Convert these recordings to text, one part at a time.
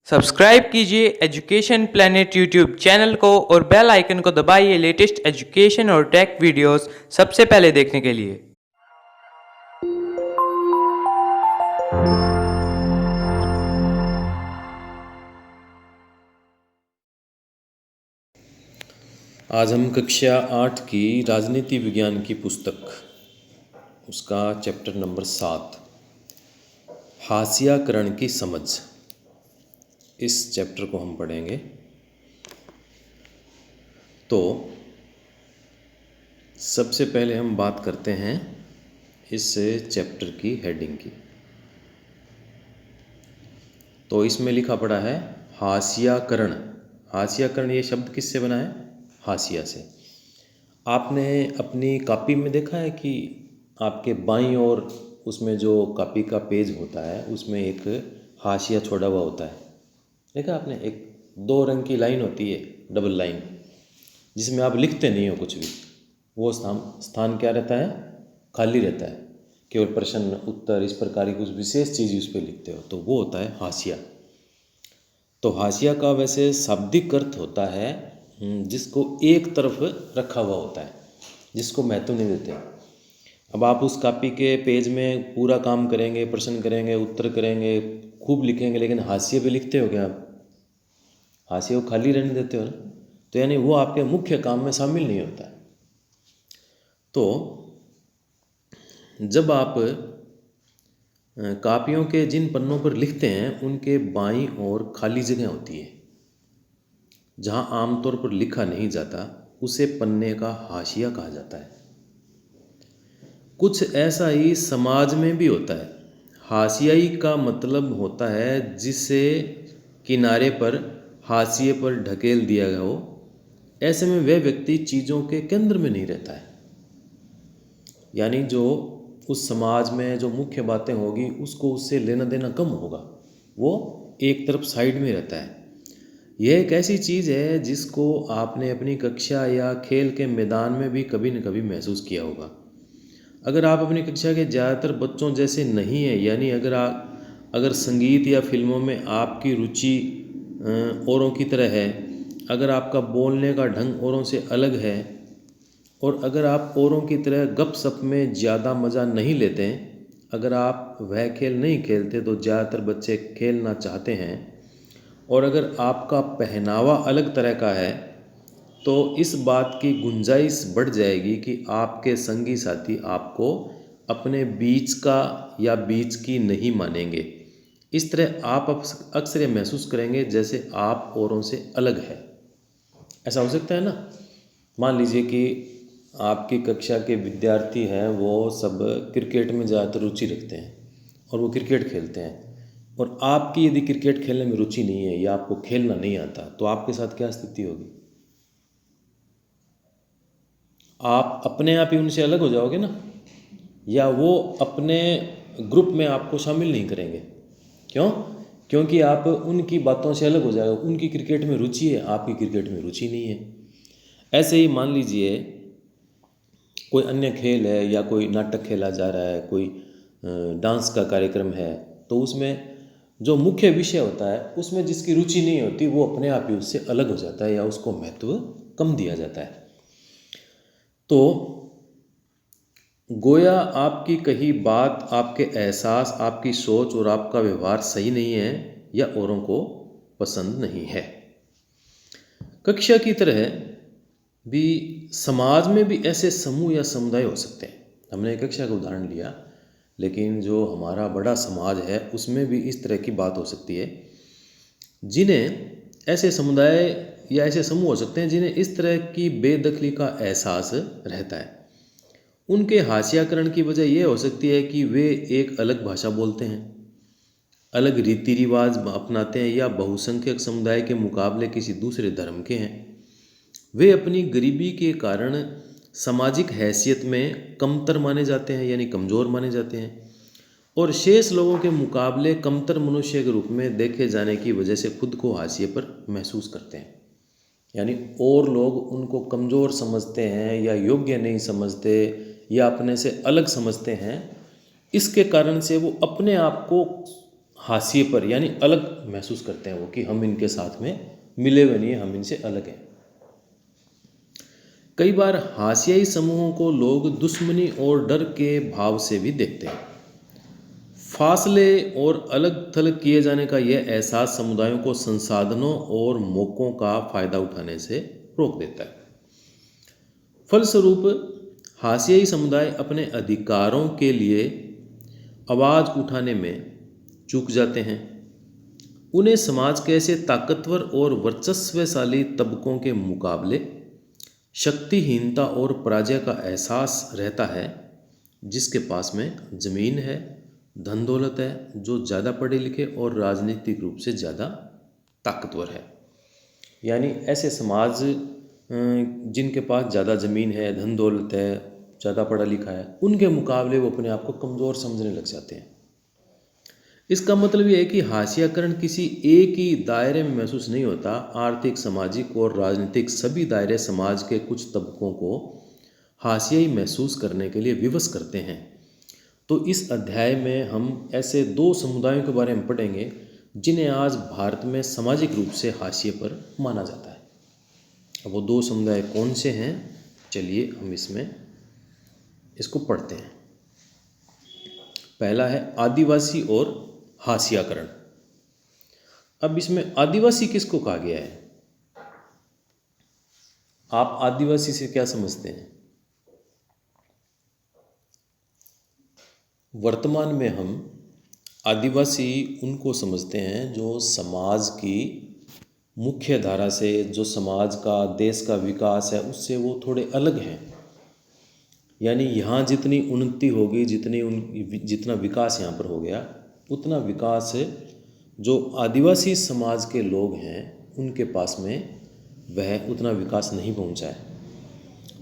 Subscribe कीजिए education planet YouTube channel को और बेल आइकन को दबाइए लेटेस्ट एजुकेशन और टेक वीडियोस सबसे पहले देखने के लिए। आज हम कक्षा 8 की राजनीति विज्ञान की पुस्तक उसका चैप्टर नंबर 7 हाशियाकरण की समझ, इस चैप्टर को हम पढ़ेंगे। तो सबसे पहले हम बात करते हैं इस चैप्टर की हेडिंग की। तो इसमें लिखा पड़ा है हाशियाकरण। हाशियाकरण ये शब्द किससे बना है? हाशिया से। आपने अपनी कॉपी में देखा है कि आपके बाईं ओर उसमें जो कॉपी का पेज होता है उसमें एक हाशिया छोड़ा हुआ होता है। देखा आपने? एक 2 रंग की लाइन होती है, डबल लाइन, जिसमें आप लिखते नहीं हो कुछ भी। वो स्थान क्या रहता है? खाली रहता है। केवल प्रश्न उत्तर इस प्रकार की कुछ विशेष चीज़ उस पर लिखते हो, तो वो होता है हाशिया। तो हाशिया का वैसे शाब्दिक अर्थ होता है जिसको एक तरफ रखा हुआ होता है, जिसको महत्व नहीं देते। अब आप उस कॉपी के पेज में पूरा काम करेंगे, प्रश्न करेंगे, उत्तर करेंगे, खूब लिखेंगे, लेकिन हाशिए पे लिखते हो क्या आप? हाशिए को खाली रहने देते हो ना, तो यानी वो आपके मुख्य काम में शामिल नहीं होता है। तो जब आप कापियों के जिन पन्नों पर लिखते हैं उनके बाईं ओर खाली जगह होती है, जहाँ आमतौर पर लिखा नहीं जाता, उसे पन्ने का हाशिया कहा जाता है। कुछ ऐसा ही समाज में भी होता है। हाशियाई का मतलब होता है जिसे किनारे पर, हाशिए पर ढकेल दिया गया हो। ऐसे में वह व्यक्ति चीज़ों के केंद्र में नहीं रहता है, यानी जो उस समाज में जो मुख्य बातें होगी उसको उससे लेना देना कम होगा, वो एक तरफ साइड में रहता है। यह एक ऐसी चीज़ है जिसको आपने अपनी कक्षा या खेल के मैदान में भी कभी न कभी महसूस किया होगा। अगर आप अपनी कक्षा के ज़्यादातर बच्चों जैसे नहीं हैं, यानी अगर संगीत या फिल्मों में आपकी रुचि औरों की तरह है, अगर आपका बोलने का ढंग औरों से अलग है, और अगर आप औरों की तरह गपशप में ज़्यादा मज़ा नहीं लेते हैं, अगर आप वह खेल नहीं खेलते तो ज़्यादातर बच्चे खेलना चाहते हैं, और अगर आपका पहनावा अलग तरह का है, तो इस बात की गुंजाइश बढ़ जाएगी कि आपके संगी साथी आपको अपने बीच का या बीच की नहीं मानेंगे। इस तरह आप अक्सर ये महसूस करेंगे जैसे आप औरों से अलग है। ऐसा हो सकता है ना? मान लीजिए कि आपकी कक्षा के विद्यार्थी हैं, वो सब क्रिकेट में ज़्यादातर रुचि रखते हैं और वो क्रिकेट खेलते हैं, और आपकी यदि क्रिकेट खेलने में रुचि नहीं है या आपको खेलना नहीं आता, तो आपके साथ क्या स्थिति होगी? आप अपने आप ही उनसे अलग हो जाओगे ना, या वो अपने ग्रुप में आपको शामिल नहीं करेंगे। क्यों? क्योंकि आप उनकी बातों से अलग हो जाओगे। उनकी क्रिकेट में रुचि है, आपकी क्रिकेट में रुचि नहीं है। ऐसे ही मान लीजिए कोई अन्य खेल है या कोई नाटक खेला जा रहा है, कोई डांस का कार्यक्रम है, तो उसमें जो मुख्य विषय होता है उसमें जिसकी रुचि नहीं होती वो अपने आप ही उससे अलग हो जाता है या उसको महत्व कम दिया जाता है। तो गोया आपकी कही बात, आपके एहसास, आपकी सोच और आपका व्यवहार सही नहीं है या औरों को पसंद नहीं है। कक्षा की तरह भी समाज में भी ऐसे समूह या समुदाय हो सकते हैं। हमने कक्षा का उदाहरण लिया, लेकिन जो हमारा बड़ा समाज है उसमें भी इस तरह की बात हो सकती है, जिन्हें ऐसे समुदाय या ऐसे समूह हो सकते हैं जिन्हें इस तरह की बेदखली का एहसास रहता है। उनके हाशियाकरण की वजह यह हो सकती है कि वे एक अलग भाषा बोलते हैं, अलग रीति रिवाज अपनाते हैं, या बहुसंख्यक समुदाय के मुकाबले किसी दूसरे धर्म के हैं। वे अपनी गरीबी के कारण सामाजिक हैसियत में कमतर माने जाते हैं, यानी कमज़ोर माने जाते हैं, और शेष लोगों के मुकाबले कमतर मनुष्य के रूप में देखे जाने की वजह से खुद को हाशिए पर महसूस करते हैं। यानी और लोग उनको कमज़ोर समझते हैं या योग्य नहीं समझते या अपने से अलग समझते हैं। इसके कारण से वो अपने आप को हाशिए पर यानी अलग महसूस करते हैं वो कि हम इनके साथ में मिले हुए नहीं हैं, हम इनसे अलग हैं। कई बार हाशियाई समूहों को लोग दुश्मनी और डर के भाव से भी देखते हैं। फासले और अलग थलग किए जाने का यह एहसास समुदायों को संसाधनों और मौक़ों का फ़ायदा उठाने से रोक देता है। फलस्वरूप हाशियाई समुदाय अपने अधिकारों के लिए आवाज़ उठाने में चूक जाते हैं। उन्हें समाज के ऐसे ताकतवर और वर्चस्वशाली तबकों के मुकाबले शक्तिहीनता और पराजय का एहसास रहता है, जिसके पास में ज़मीन है, धन दौलत है, जो ज़्यादा पढ़े लिखे और राजनीतिक रूप से ज़्यादा ताकतवर है। यानी ऐसे समाज जिनके पास ज़्यादा ज़मीन है, धन दौलत है, ज़्यादा पढ़ा लिखा है, उनके मुकाबले वो अपने आप को कमज़ोर समझने लग जाते हैं। इसका मतलब ये है कि हाशियाकरण किसी एक ही दायरे में महसूस नहीं होता। आर्थिक, सामाजिक और राजनीतिक सभी दायरे समाज के कुछ तबकों को हाशियाई महसूस करने के लिए विवश करते हैं। तो इस अध्याय में हम ऐसे दो समुदायों के बारे में पढ़ेंगे जिन्हें आज भारत में सामाजिक रूप से हाशिए पर माना जाता है। अब वो दो समुदाय कौन से हैं, चलिए हम इसको पढ़ते हैं। पहला है आदिवासी और हाशियाकरण। अब इसमें आदिवासी किसको कहा गया है? आप आदिवासी से क्या समझते हैं? वर्तमान में हम आदिवासी उनको समझते हैं जो समाज की मुख्य धारा से, जो समाज का, देश का विकास है, उससे वो थोड़े अलग हैं। यानी यहाँ जितनी उन्नति होगी, जितना विकास यहाँ पर हो गया, उतना विकास जो आदिवासी समाज के लोग हैं उनके पास में वह उतना विकास नहीं पहुँचा है।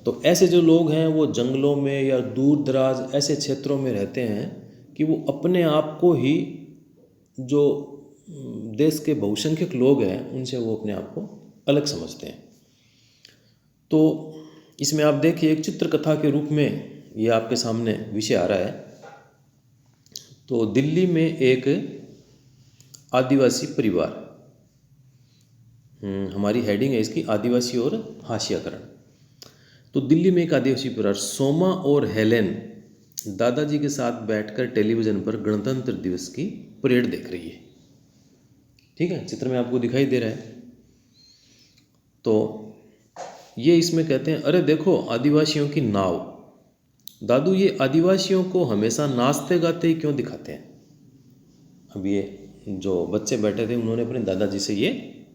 तो ऐसे जो लोग हैं वो जंगलों में या दूर दराज ऐसे क्षेत्रों में रहते हैं कि वो अपने आप को ही, जो देश के बहुसंख्यक लोग हैं उनसे वो अपने आप को अलग समझते हैं। तो इसमें आप देखिए एक चित्रकथा के रूप में ये आपके सामने विषय आ रहा है। तो दिल्ली में एक आदिवासी परिवार, हमारी हेडिंग है इसकी आदिवासी और हाशियाकरण। तो दिल्ली में एक आदिवासी परिवार सोमा और हेलेन दादाजी के साथ बैठकर टेलीविज़न पर गणतंत्र दिवस की परेड देख रही है। ठीक है, चित्र में आपको दिखाई दे रहा है। तो ये इसमें कहते हैं, अरे देखो आदिवासियों की नाव। दादू ये आदिवासियों को हमेशा नाचते गाते ही क्यों दिखाते हैं? अब ये जो बच्चे बैठे थे उन्होंने अपने दादाजी से ये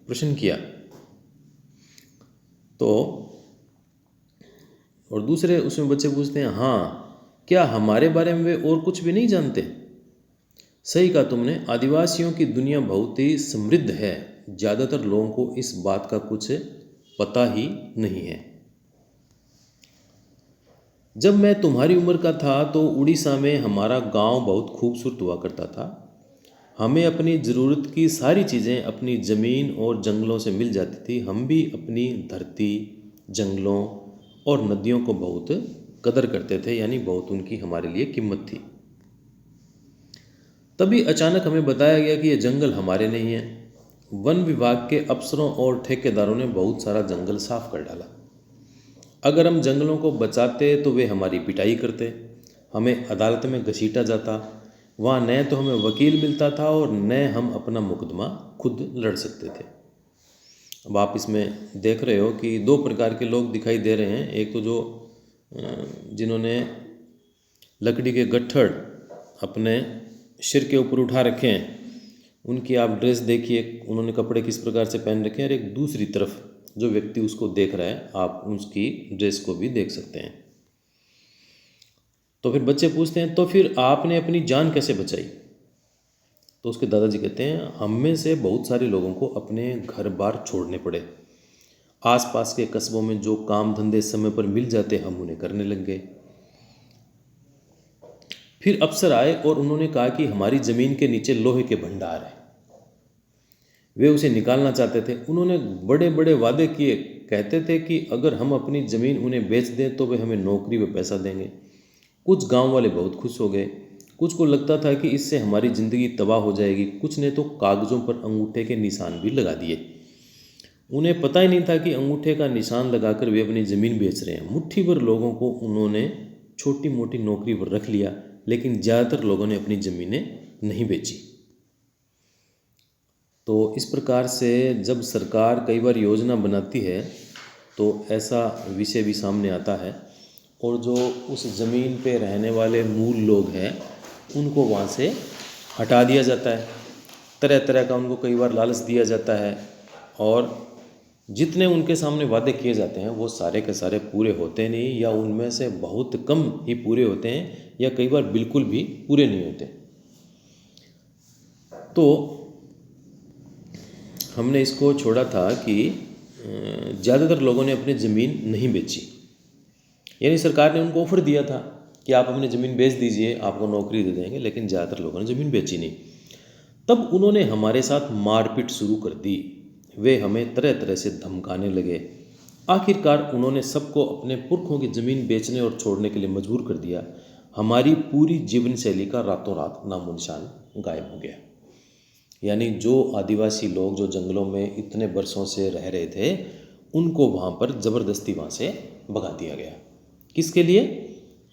प्रश्न किया। तो और दूसरे उसमें बच्चे पूछते हैं, हाँ क्या हमारे बारे में वे और कुछ भी नहीं जानते? सही कहा तुमने, आदिवासियों की दुनिया बहुत ही समृद्ध है। ज़्यादातर लोगों को इस बात का कुछ पता ही नहीं है। जब मैं तुम्हारी उम्र का था तो उड़ीसा में हमारा गांव बहुत खूबसूरत हुआ करता था। हमें अपनी ज़रूरत की सारी चीज़ें अपनी ज़मीन और जंगलों से मिल जाती थी। हम भी अपनी धरती, जंगलों और नदियों को बहुत कदर करते थे, यानी बहुत उनकी हमारे लिए कीमत थी। तभी अचानक हमें बताया गया कि ये जंगल हमारे नहीं हैं। वन विभाग के अफसरों और ठेकेदारों ने बहुत सारा जंगल साफ कर डाला। अगर हम जंगलों को बचाते तो वे हमारी पिटाई करते, हमें अदालत में घसीटा जाता। वहाँ न तो हमें वकील मिलता था और न हम अपना मुकदमा खुद लड़ सकते थे। अब आप इसमें देख रहे हो कि दो प्रकार के लोग दिखाई दे रहे हैं। एक तो जो जिन्होंने लकड़ी के गट्ठड़ अपने सिर के ऊपर उठा रखे हैं, उनकी आप ड्रेस देखिए, उन्होंने कपड़े किस प्रकार से पहन रखे हैं। और एक दूसरी तरफ जो व्यक्ति उसको देख रहा है, आप उसकी ड्रेस को भी देख सकते हैं। तो फिर बच्चे पूछते हैं, तो फिर आपने अपनी जान कैसे बचाई? तो उसके दादाजी कहते हैं, हम में से बहुत सारे लोगों को अपने घर बार छोड़ने पड़े। आसपास के कस्बों में जो काम धंधे समय पर मिल जाते हम उन्हें करने लग गए। फिर अफसर आए और उन्होंने कहा कि हमारी ज़मीन के नीचे लोहे के भंडार हैं, वे उसे निकालना चाहते थे। उन्होंने बड़े बड़े वादे किए, कहते थे कि अगर हम अपनी ज़मीन उन्हें बेच दें तो वे हमें नौकरी व पैसा देंगे। कुछ गांव वाले बहुत खुश हो गए कुछ को लगता था कि इससे हमारी ज़िंदगी तबाह हो जाएगी, कुछ ने तो कागज़ों पर अंगूठे के निशान भी लगा दिए। उन्हें पता ही नहीं था कि अंगूठे का निशान लगाकर वे अपनी ज़मीन बेच रहे हैं। मुट्ठी भर लोगों को उन्होंने छोटी मोटी नौकरी पर रख लिया, लेकिन ज़्यादातर लोगों ने अपनी ज़मीनें नहीं बेची। तो इस प्रकार से जब सरकार कई बार योजना बनाती है तो ऐसा विषय भी सामने आता है, और जो उस ज़मीन पे रहने वाले मूल लोग हैं उनको वहाँ से हटा दिया जाता है। तरह तरह का उनको कई बार लालच दिया जाता है, और जितने उनके सामने वादे किए जाते हैं वो सारे के सारे पूरे होते नहीं, या उनमें से बहुत कम ही पूरे होते हैं, या कई बार बिल्कुल भी पूरे नहीं होते। तो हमने इसको छोड़ा था कि ज़्यादातर लोगों ने अपनी ज़मीन नहीं बेची, यानी सरकार ने उनको ऑफर दिया था कि आप अपनी ज़मीन बेच दीजिए, आपको नौकरी दे देंगे, लेकिन ज़्यादातर लोगों ने ज़मीन बेची नहीं। तब उन्होंने हमारे साथ मारपीट शुरू कर दी। वे हमें तरह तरह से धमकाने लगे। आखिरकार उन्होंने सबको अपने पुरखों की ज़मीन बेचने और छोड़ने के लिए मजबूर कर दिया। हमारी पूरी जीवन शैली का रातों रात नामो निशान गायब हो गया। यानी जो आदिवासी लोग जो जंगलों में इतने बरसों से रह रहे थे, उनको वहाँ पर ज़बरदस्ती वहाँ से भगा दिया गया। किसके लिए?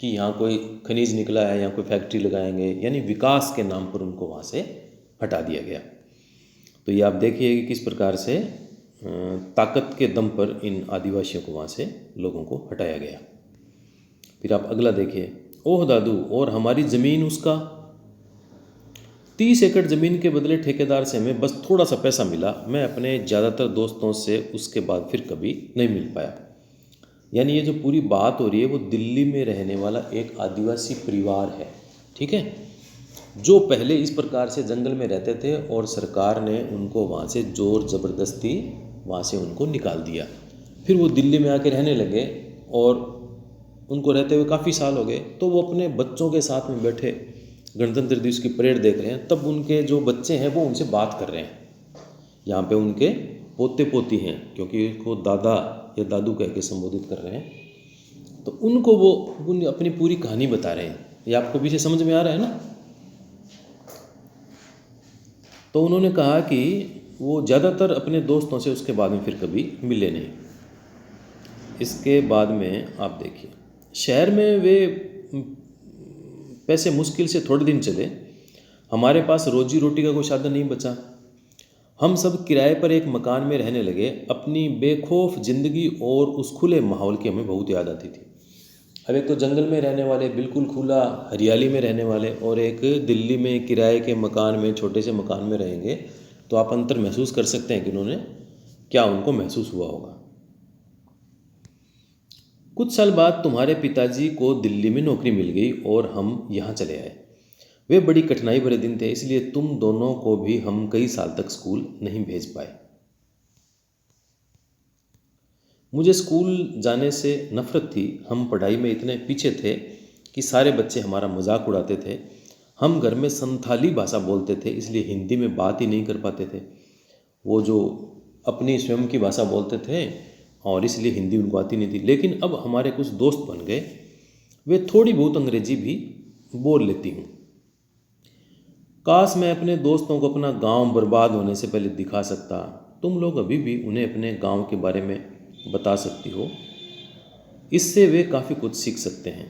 कि यहाँ कोई खनिज निकला है, यहाँ कोई फैक्ट्री लगाएंगे, यानी विकास के नाम पर उनको वहाँ से हटा दिया गया। तो ये आप देखिए कि किस प्रकार से ताकत के दम पर इन आदिवासियों को वहाँ से लोगों को हटाया गया। फिर आप अगला देखिए, ओह दादू, और हमारी ज़मीन उसका 30 एकड़ ज़मीन के बदले ठेकेदार से हमें बस थोड़ा सा पैसा मिला। मैं अपने ज़्यादातर दोस्तों से उसके बाद फिर कभी नहीं मिल पाया। यानी ये जो पूरी बात हो रही है वो दिल्ली में रहने वाला एक आदिवासी परिवार है, ठीक है, जो पहले इस प्रकार से जंगल में रहते थे और सरकार ने उनको वहाँ से ज़ोर ज़बरदस्ती वहाँ से उनको निकाल दिया। फिर वो दिल्ली में आके रहने लगे और उनको रहते हुए काफ़ी साल हो गए। तो वो अपने बच्चों के साथ में बैठे गणतंत्र दिवस की परेड देख रहे हैं, तब उनके जो बच्चे हैं वो उनसे बात कर रहे हैं। यहाँ पे उनके पोते पोती हैं, क्योंकि उनको दादा या दादू कह के संबोधित कर रहे हैं। तो उनको वो अपनी पूरी कहानी बता रहे हैं। ये आपको पीछे समझ में आ रहा है ना? तो उन्होंने कहा कि वो ज़्यादातर अपने दोस्तों से उसके बाद में फिर कभी मिले नहीं। इसके बाद में आप देखिए, शहर में वे पैसे मुश्किल से थोड़े दिन चले। हमारे पास रोजी रोटी का कोई साधन नहीं बचा। हम सब किराए पर एक मकान में रहने लगे। अपनी बेखौफ ज़िंदगी और उस खुले माहौल की हमें बहुत याद आती थी। अब एक तो जंगल में रहने वाले, बिल्कुल खुला हरियाली में रहने वाले, और एक दिल्ली में किराए के मकान में, छोटे से मकान में रहेंगे, तो आप अंतर महसूस कर सकते हैं कि उन्होंने क्या उनको महसूस हुआ होगा। कुछ साल बाद तुम्हारे पिताजी को दिल्ली में नौकरी मिल गई और हम यहाँ चले आए। वे बड़ी कठिनाई भरे दिन थे, इसलिए तुम दोनों को भी हम कई साल तक स्कूल नहीं भेज पाए। मुझे स्कूल जाने से नफ़रत थी। हम पढ़ाई में इतने पीछे थे कि सारे बच्चे हमारा मजाक उड़ाते थे। हम घर में संथाली भाषा बोलते थे, इसलिए हिंदी में बात ही नहीं कर पाते थे। वो जो अपनी स्वयं की भाषा बोलते थे और इसलिए हिंदी उनको आती नहीं थी। लेकिन अब हमारे कुछ दोस्त बन गए, वे थोड़ी बहुत अंग्रेजी भी बोल लेती हूँ। काश मैं अपने दोस्तों को अपना गांव बर्बाद होने से पहले दिखा सकता। तुम लोग अभी भी उन्हें अपने गांव के बारे में बता सकती हो, इससे वे काफ़ी कुछ सीख सकते हैं।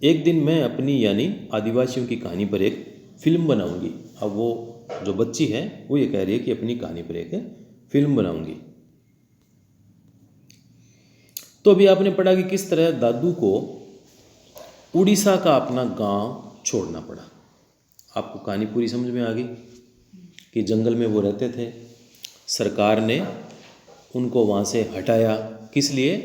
एक दिन मैं अपनी यानी आदिवासियों की कहानी पर एक फ़िल्म बनाऊंगी। अब वो जो बच्ची है वो ये कह रही है कि अपनी कहानी पर एक फ़िल्म बनाऊंगी। तो अभी आपने पढ़ा कि किस तरह दादू को उड़ीसा का अपना गांव छोड़ना पड़ा। आपको कहानी पूरी समझ में आ गई कि जंगल में वो रहते थे, सरकार ने उनको वहाँ से हटाया। किस लिए?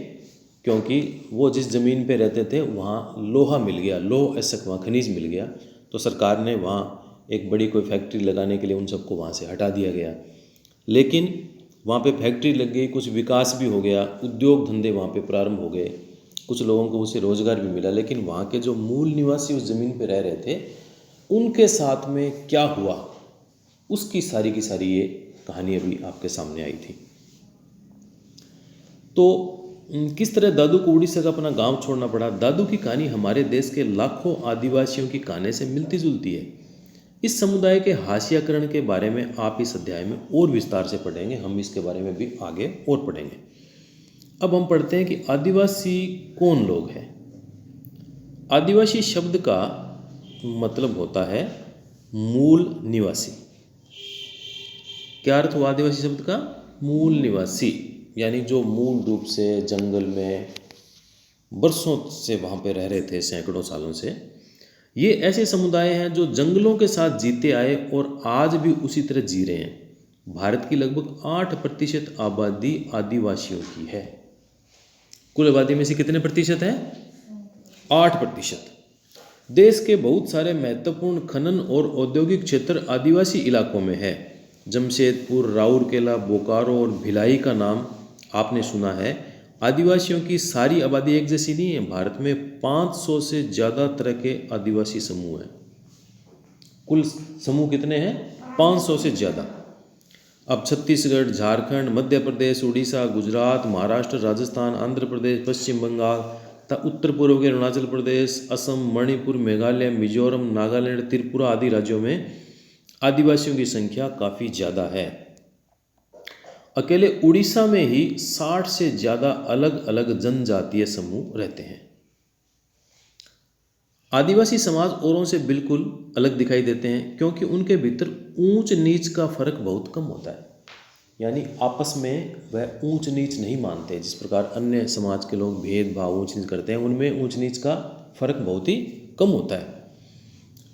क्योंकि वो जिस ज़मीन पे रहते थे वहाँ लोहा मिल गया, लोह ऐसा वहाँ खनिज मिल गया। तो सरकार ने वहाँ एक बड़ी कोई फैक्ट्री लगाने के लिए उन सबको वहाँ से हटा दिया गया। लेकिन वहाँ पे फैक्ट्री लग गई, कुछ विकास भी हो गया, उद्योग धंधे वहाँ पे प्रारंभ हो गए, कुछ लोगों को उससे रोज़गार भी मिला। लेकिन वहाँ के जो मूल निवासी उस ज़मीन पे रह रहे थे, उनके साथ में क्या हुआ, उसकी सारी की सारी ये कहानी अभी आपके सामने आई थी। तो किस तरह दादू को उड़ीसा का अपना गांव छोड़ना पड़ा। दादू की कहानी हमारे देश के लाखों आदिवासियों की कहानी से मिलती जुलती है। इस समुदाय के हाशियाकरण के बारे में आप इस अध्याय में और विस्तार से पढ़ेंगे। हम इसके बारे में भी आगे और पढ़ेंगे। अब हम पढ़ते हैं कि आदिवासी कौन लोग हैं। आदिवासी शब्द का मतलब होता है मूल निवासी। क्या अर्थ हुआ आदिवासी शब्द का? मूल निवासी, यानी जो मूल रूप से जंगल में बरसों से वहाँ पे रह रहे थे, सैकड़ों सालों से। ये ऐसे समुदाय हैं जो जंगलों के साथ जीते आए और आज भी उसी तरह जी रहे हैं। भारत की लगभग 8% आबादी आदिवासियों की है। कुल आबादी में से कितने प्रतिशत है? 8%। देश के बहुत सारे महत्वपूर्ण खनन और औद्योगिक क्षेत्र आदिवासी इलाकों में है। जमशेदपुर, राउरकेला, बोकारो और भिलाई का नाम आपने सुना है। आदिवासियों की सारी आबादी एक जैसी नहीं है। भारत में 500 से ज़्यादा तरह के आदिवासी समूह हैं। कुल समूह कितने हैं? 500 से ज़्यादा। अब छत्तीसगढ़, झारखंड, मध्य प्रदेश, उड़ीसा, गुजरात, महाराष्ट्र, राजस्थान, आंध्र प्रदेश, पश्चिम बंगाल तथा उत्तर पूर्व के अरुणाचल प्रदेश, असम, मणिपुर, मेघालय, मिजोरम, नागालैंड, त्रिपुरा आदि राज्यों में आदिवासियों की संख्या काफ़ी ज़्यादा है। अकेले उड़ीसा में ही 60 से ज़्यादा अलग अलग जनजातीय समूह रहते हैं। आदिवासी समाज औरों से बिल्कुल अलग दिखाई देते हैं क्योंकि उनके भीतर ऊंच नीच का फर्क बहुत कम होता है। यानी आपस में वह ऊंच नीच नहीं मानते। जिस प्रकार अन्य समाज के लोग भेदभाव ऊंच नीच करते हैं, उनमें ऊंच नीच का फर्क बहुत ही कम होता है।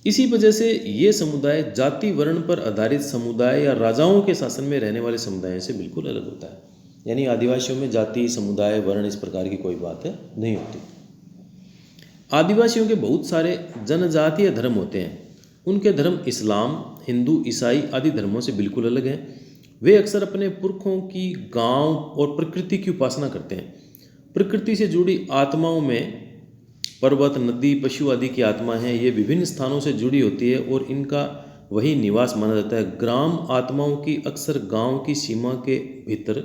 इसी वजह से ये समुदाय जाति वर्ण पर आधारित समुदाय या राजाओं के शासन में रहने वाले समुदायों से बिल्कुल अलग होता है। यानी आदिवासियों में जाति, समुदाय, वर्ण इस प्रकार की कोई बात नहीं होती। आदिवासियों के बहुत सारे जनजातीय धर्म होते हैं। उनके धर्म इस्लाम, हिंदू, ईसाई आदि धर्मों से बिल्कुल अलग हैं। वे अक्सर अपने पुरखों की, गांव और प्रकृति की उपासना करते हैं। प्रकृति से जुड़ी आत्माओं में पर्वत, नदी, पशु आदि की आत्मा है। ये विभिन्न स्थानों से जुड़ी होती है और इनका वही निवास माना जाता है। ग्राम आत्माओं की अक्सर गांव की सीमा के भीतर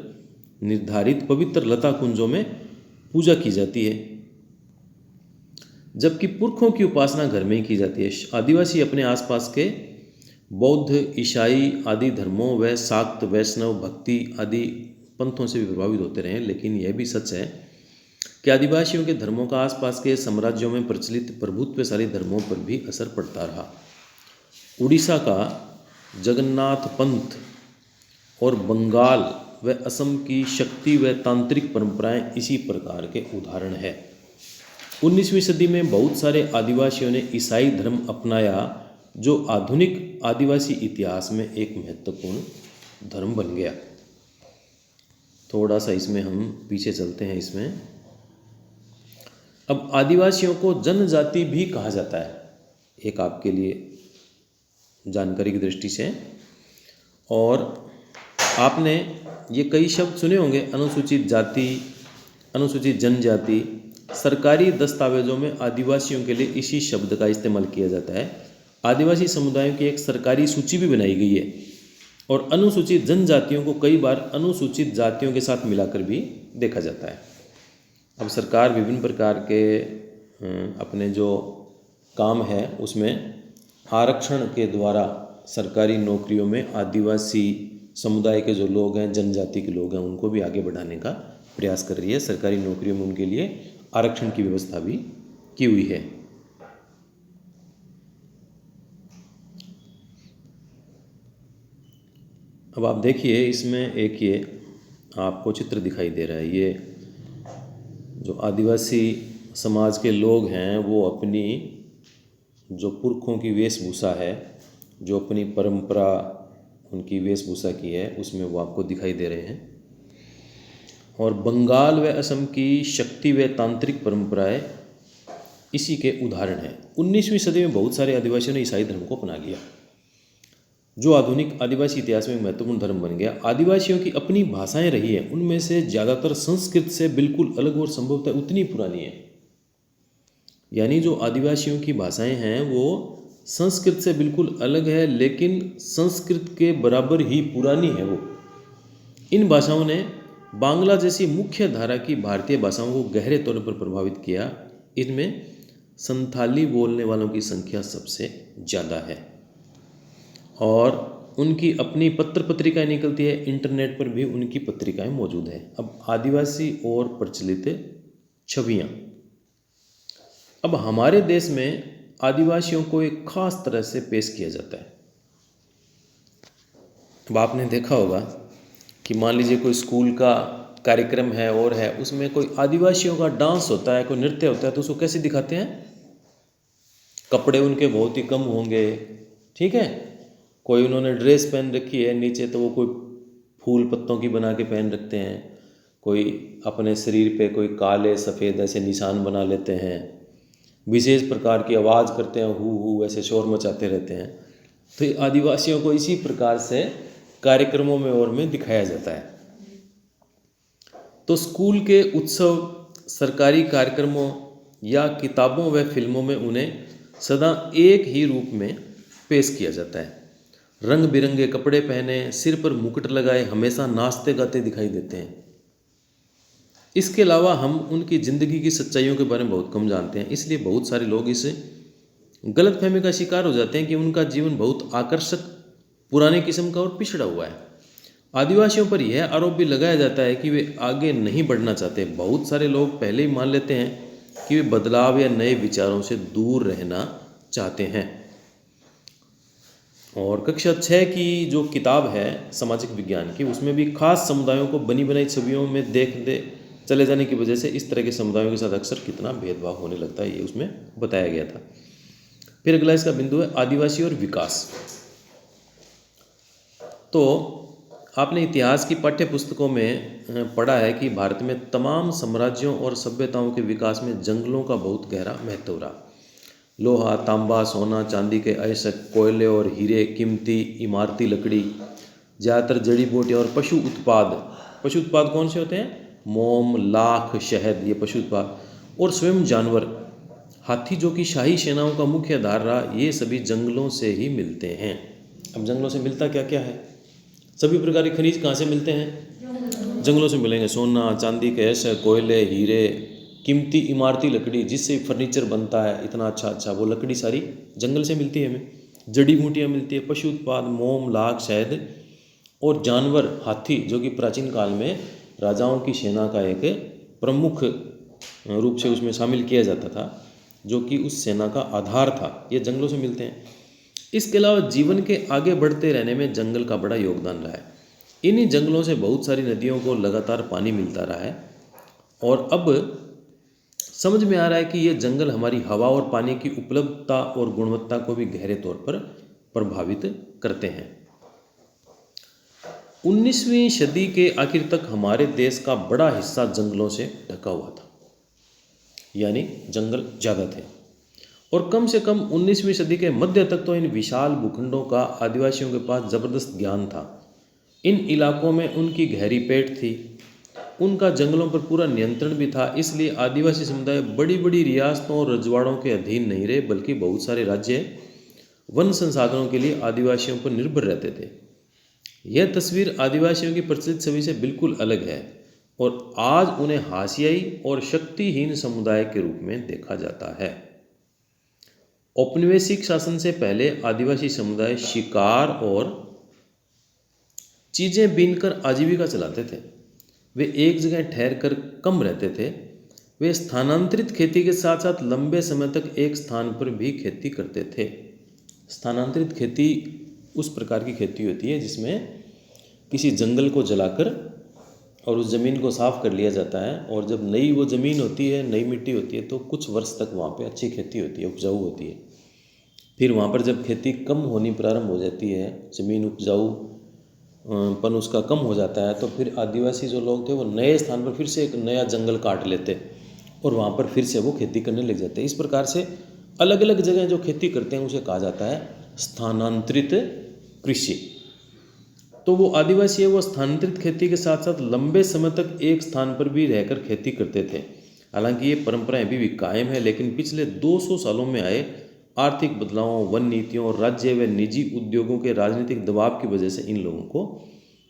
निर्धारित पवित्र लता कुंजों में पूजा की जाती है, जबकि पुरखों की उपासना घर में ही की जाती है। आदिवासी अपने आसपास के बौद्ध, ईसाई आदि धर्मों व शाक्त, वैष्णव, भक्ति आदि पंथों से भी प्रभावित होते रहे। लेकिन यह भी सच है कि आदिवासियों के धर्मों का आसपास के साम्राज्यों में प्रचलित प्रभुत्वशाली धर्मों पर भी असर पड़ता रहा। उड़ीसा का जगन्नाथ पंथ और बंगाल व असम की शक्ति व तांत्रिक परंपराएं इसी प्रकार के उदाहरण है। 19वीं सदी में बहुत सारे आदिवासियों ने ईसाई धर्म अपनाया, जो आधुनिक आदिवासी इतिहास में एक महत्वपूर्ण धर्म बन गया। थोड़ा सा इसमें हम पीछे चलते हैं। इसमें अब आदिवासियों को जनजाति भी कहा जाता है, एक आपके लिए जानकारी की दृष्टि से। और आपने ये कई शब्द सुने होंगे, अनुसूचित जाति, अनुसूचित जनजाति। सरकारी दस्तावेजों में आदिवासियों के लिए इसी शब्द का इस्तेमाल किया जाता है। आदिवासी समुदायों की एक सरकारी सूची भी बनाई गई है और अनुसूचित जनजातियों को कई बार अनुसूचित जातियों के साथ मिलाकर भी देखा जाता है। अब सरकार विभिन्न प्रकार के अपने जो काम है उसमें आरक्षण के द्वारा सरकारी नौकरियों में आदिवासी समुदाय के जो लोग हैं, जनजाति के लोग हैं, उनको भी आगे बढ़ाने का प्रयास कर रही है। सरकारी नौकरियों में उनके लिए आरक्षण की व्यवस्था भी की हुई है। अब आप देखिए, इसमें एक ये आपको चित्र दिखाई दे रहा है। ये जो आदिवासी समाज के लोग हैं वो अपनी जो पुरखों की वेशभूषा है, जो अपनी परंपरा उनकी वेशभूषा की है, उसमें वो आपको दिखाई दे रहे हैं। और बंगाल व असम की शक्ति व तांत्रिक परंपराएं इसी के उदाहरण हैं। 19वीं सदी में बहुत सारे आदिवासियों ने ईसाई धर्म को अपना लिया, जो आधुनिक आदिवासी इतिहास में एक महत्वपूर्ण धर्म बन गया। आदिवासियों की अपनी भाषाएं रही हैं, उनमें से ज़्यादातर संस्कृत से बिल्कुल अलग और संभवतः उतनी पुरानी है। यानी जो आदिवासियों की भाषाएं हैं वो संस्कृत से बिल्कुल अलग है, लेकिन संस्कृत के बराबर ही पुरानी है वो। इन भाषाओं ने बांग्ला जैसी मुख्य धारा की भारतीय भाषाओं को गहरे तौर पर प्रभावित किया। इनमें संथाली बोलने वालों की संख्या सबसे ज़्यादा है और उनकी अपनी पत्र पत्रिकाएं निकलती है, इंटरनेट पर भी उनकी पत्रिकाएं मौजूद हैं। अब आदिवासी और प्रचलित छवियां। अब हमारे देश में आदिवासियों को एक खास तरह से पेश किया जाता है। अब आपने देखा होगा कि मान लीजिए कोई स्कूल का कार्यक्रम है और है, उसमें कोई आदिवासियों का डांस होता है, कोई नृत्य होता है, तो उसको कैसे दिखाते हैं? कपड़े उनके बहुत ही कम होंगे, ठीक है, कोई उन्होंने ड्रेस पहन रखी है नीचे तो वो कोई फूल पत्तों की बना के पहन रखते हैं, कोई अपने शरीर पे कोई काले सफ़ेद ऐसे निशान बना लेते हैं, विशेष प्रकार की आवाज़ करते हैं, हु ऐसे शोर मचाते रहते हैं। तो ये आदिवासियों को इसी प्रकार से कार्यक्रमों में और में दिखाया जाता है। तो स्कूल के उत्सव, सरकारी कार्यक्रमों या किताबों व फिल्मों में उन्हें सदा एक ही रूप में पेश किया जाता है। रंग बिरंगे कपड़े पहने, सिर पर मुकुट लगाए, हमेशा नाचते गाते दिखाई देते हैं। इसके अलावा हम उनकी ज़िंदगी की सच्चाइयों के बारे में बहुत कम जानते हैं, इसलिए बहुत सारे लोग इस गलतफहमी का शिकार हो जाते हैं कि उनका जीवन बहुत आकर्षक, पुराने किस्म का और पिछड़ा हुआ है। आदिवासियों पर यह आरोप भी लगाया जाता है कि वे आगे नहीं बढ़ना चाहते। बहुत सारे लोग पहले ही मान लेते हैं कि वे बदलाव या नए विचारों से दूर रहना चाहते हैं। और कक्षा 6 की जो किताब है सामाजिक विज्ञान की, उसमें भी खास समुदायों को बनी बनाई छवियों में देखते चले जाने की वजह से इस तरह के समुदायों के साथ अक्सर कितना भेदभाव होने लगता है, ये उसमें बताया गया था। फिर अगला इसका बिंदु है आदिवासी और विकास। तो आपने इतिहास की पाठ्य पुस्तकों में पढ़ा है कि भारत में तमाम साम्राज्यों और सभ्यताओं के विकास में जंगलों का बहुत गहरा महत्व रहा। लोहा, तांबा, सोना, चांदी के अयस्क, कोयले और हीरे, कीमती इमारती लकड़ी, ज़्यादातर जड़ी बूटियाँ और पशु उत्पाद। पशु उत्पाद कौन से होते हैं? मोम, लाख, शहद, ये पशु उत्पाद। और स्वयं जानवर, हाथी जो कि शाही सेनाओं का मुख्य आधार रहा, ये सभी जंगलों से ही मिलते हैं। अब जंगलों से मिलता क्या क्या है? सभी प्रकार के खनिज कहाँ से मिलते हैं? जंगलों से मिलेंगे। सोना, चांदी के अयस्क, कोयले, हीरे, कीमती इमारती लकड़ी, जिससे फर्नीचर बनता है इतना अच्छा, वो लकड़ी सारी जंगल से मिलती है हमें। जड़ी बूटियाँ मिलती है, पशु उत्पाद, मोम, लाख, शहद, और जानवर, हाथी जो कि प्राचीन काल में राजाओं की सेना का एक प्रमुख रूप से उसमें शामिल किया जाता था, जो कि उस सेना का आधार था, ये जंगलों से मिलते हैं। इसके अलावा जीवन के आगे बढ़ते रहने में जंगल का बड़ा योगदान रहा है। इन्हीं जंगलों से बहुत सारी नदियों को लगातार पानी मिलता रहा है और अब समझ में आ रहा है कि ये जंगल हमारी हवा और पानी की उपलब्धता और गुणवत्ता को भी गहरे तौर पर प्रभावित करते हैं। 19वीं सदी के आखिर तक हमारे देश का बड़ा हिस्सा जंगलों से ढका हुआ था, यानी जंगल ज़्यादा थे। और कम से कम 19वीं सदी के मध्य तक तो इन विशाल भूखंडों का आदिवासियों के पास ज़बरदस्त ज्ञान था। इन इलाकों में उनकी गहरी पेट थी, उनका जंगलों पर पूरा नियंत्रण भी था। इसलिए आदिवासी समुदाय बड़ी बड़ी रियासतों और रजवाड़ों के अधीन नहीं रहे, बल्कि बहुत सारे राज्य वन संसाधनों के लिए आदिवासियों पर निर्भर रहते थे। यह तस्वीर आदिवासियों की प्रचलित छवि से बिल्कुल अलग है और आज उन्हें हाशियाई और शक्तिहीन समुदाय के रूप में देखा जाता है। औपनिवेशिक शासन से पहले आदिवासी समुदाय शिकार और चीज़ें बीनकर आजीविका चलाते थे। वे एक जगह ठहर कर कम रहते थे। वे स्थानांतरित खेती के साथ साथ लंबे समय तक एक स्थान पर भी खेती करते थे। स्थानांतरित खेती उस प्रकार की खेती होती है जिसमें किसी जंगल को जलाकर और उस ज़मीन को साफ़ कर लिया जाता है, और जब नई वो ज़मीन होती है, नई मिट्टी होती है, तो कुछ वर्ष तक वहाँ पे अच्छी खेती होती है, उपजाऊ होती है। फिर वहाँ पर जब खेती कम होनी प्रारंभ हो जाती है, ज़मीन उपजाऊ पन उसका कम हो जाता है, तो फिर आदिवासी जो लोग थे वो नए स्थान पर फिर से एक नया जंगल काट लेते और वहाँ पर फिर से वो खेती करने लग जाते हैं। इस प्रकार से अलग अलग जगह जो खेती करते हैं उसे कहा जाता है स्थानांतरित कृषि। तो वो आदिवासी है, वो स्थानांतरित खेती के साथ साथ लंबे समय तक एक स्थान पर भी रहकर खेती करते थे। हालांकि ये परंपराएं अभी भी कायम है, लेकिन पिछले 200 सालों में आए आर्थिक बदलावों, वन नीतियों और राज्य व निजी उद्योगों के राजनीतिक दबाव की वजह से इन लोगों को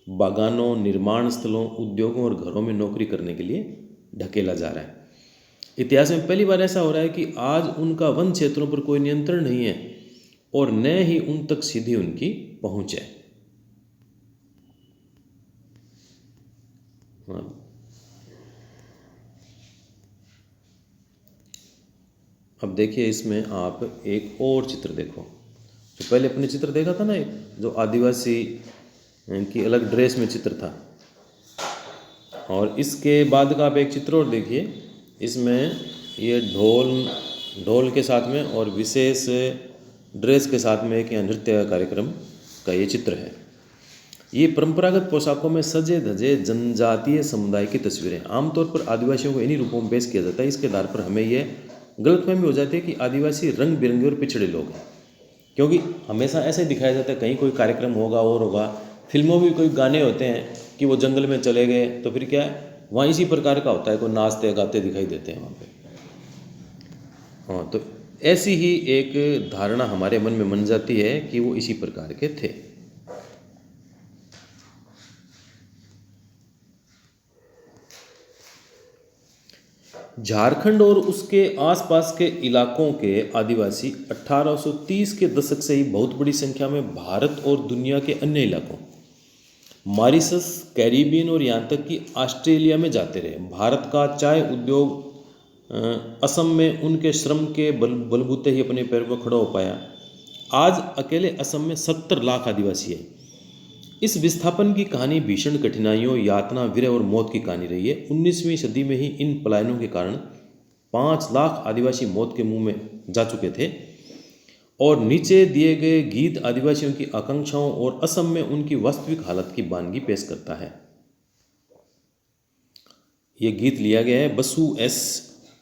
बागानों, निर्माण स्थलों, उद्योगों और घरों में नौकरी करने के लिए ढकेला जा रहा है। इतिहास में पहली बार ऐसा हो रहा है कि आज उनका वन क्षेत्रों पर कोई नियंत्रण नहीं है और न ही उन तक सीधी उनकी पहुंच है। हाँ। अब देखिए इसमें आप एक और चित्र देखो। तो पहले अपने चित्र देखा था ना, एक जो आदिवासी की अलग ड्रेस में चित्र था, और इसके बाद का आप एक चित्र और देखिए। इसमें ये ढोल के साथ में और विशेष ड्रेस के साथ में एक यहाँ नृत्य कार्यक्रम का ये चित्र है। ये परंपरागत पोशाकों में सजे धजे जनजातीय समुदाय की तस्वीरें। आमतौर पर आदिवासियों को इन्हीं रूपों में पेश किया जाता है। इसके आधार पर हमें ये गलतफहमी हो जाती है कि आदिवासी रंग बिरंगे और पिछड़े लोग हैं, क्योंकि हमेशा ऐसे ही दिखाया जाता है। कहीं कोई कार्यक्रम होगा और होगा, फिल्मों में भी कोई गाने होते हैं कि वो जंगल में चले गए, तो फिर क्या है, वहाँ इसी प्रकार का होता है, कोई नाचते गाते दिखाई देते हैं वहाँ पे। हाँ, तो ऐसी ही एक धारणा हमारे मन में बन जाती है कि वो इसी प्रकार के थे। झारखंड और उसके आसपास के इलाकों के आदिवासी 1830 के दशक से ही बहुत बड़ी संख्या में भारत और दुनिया के अन्य इलाकों, मॉरिशस, कैरिबियन और यहाँ तक कि ऑस्ट्रेलिया में जाते रहे। भारत का चाय उद्योग असम में उनके श्रम के बलबूते ही अपने पैर पर खड़ा हो पाया। आज अकेले असम में 70 लाख आदिवासी है। इस विस्थापन की कहानी भीषण कठिनाइयों, यातना, विरह और मौत की कहानी रही है। 19वीं सदी में ही इन पलायनों के कारण 5 लाख आदिवासी मौत के मुंह में जा चुके थे। और नीचे दिए गए गीत आदिवासियों की आकांक्षाओं और असम में उनकी वास्तविक हालत की बानगी पेश करता है। ये गीत लिया गया है Basu S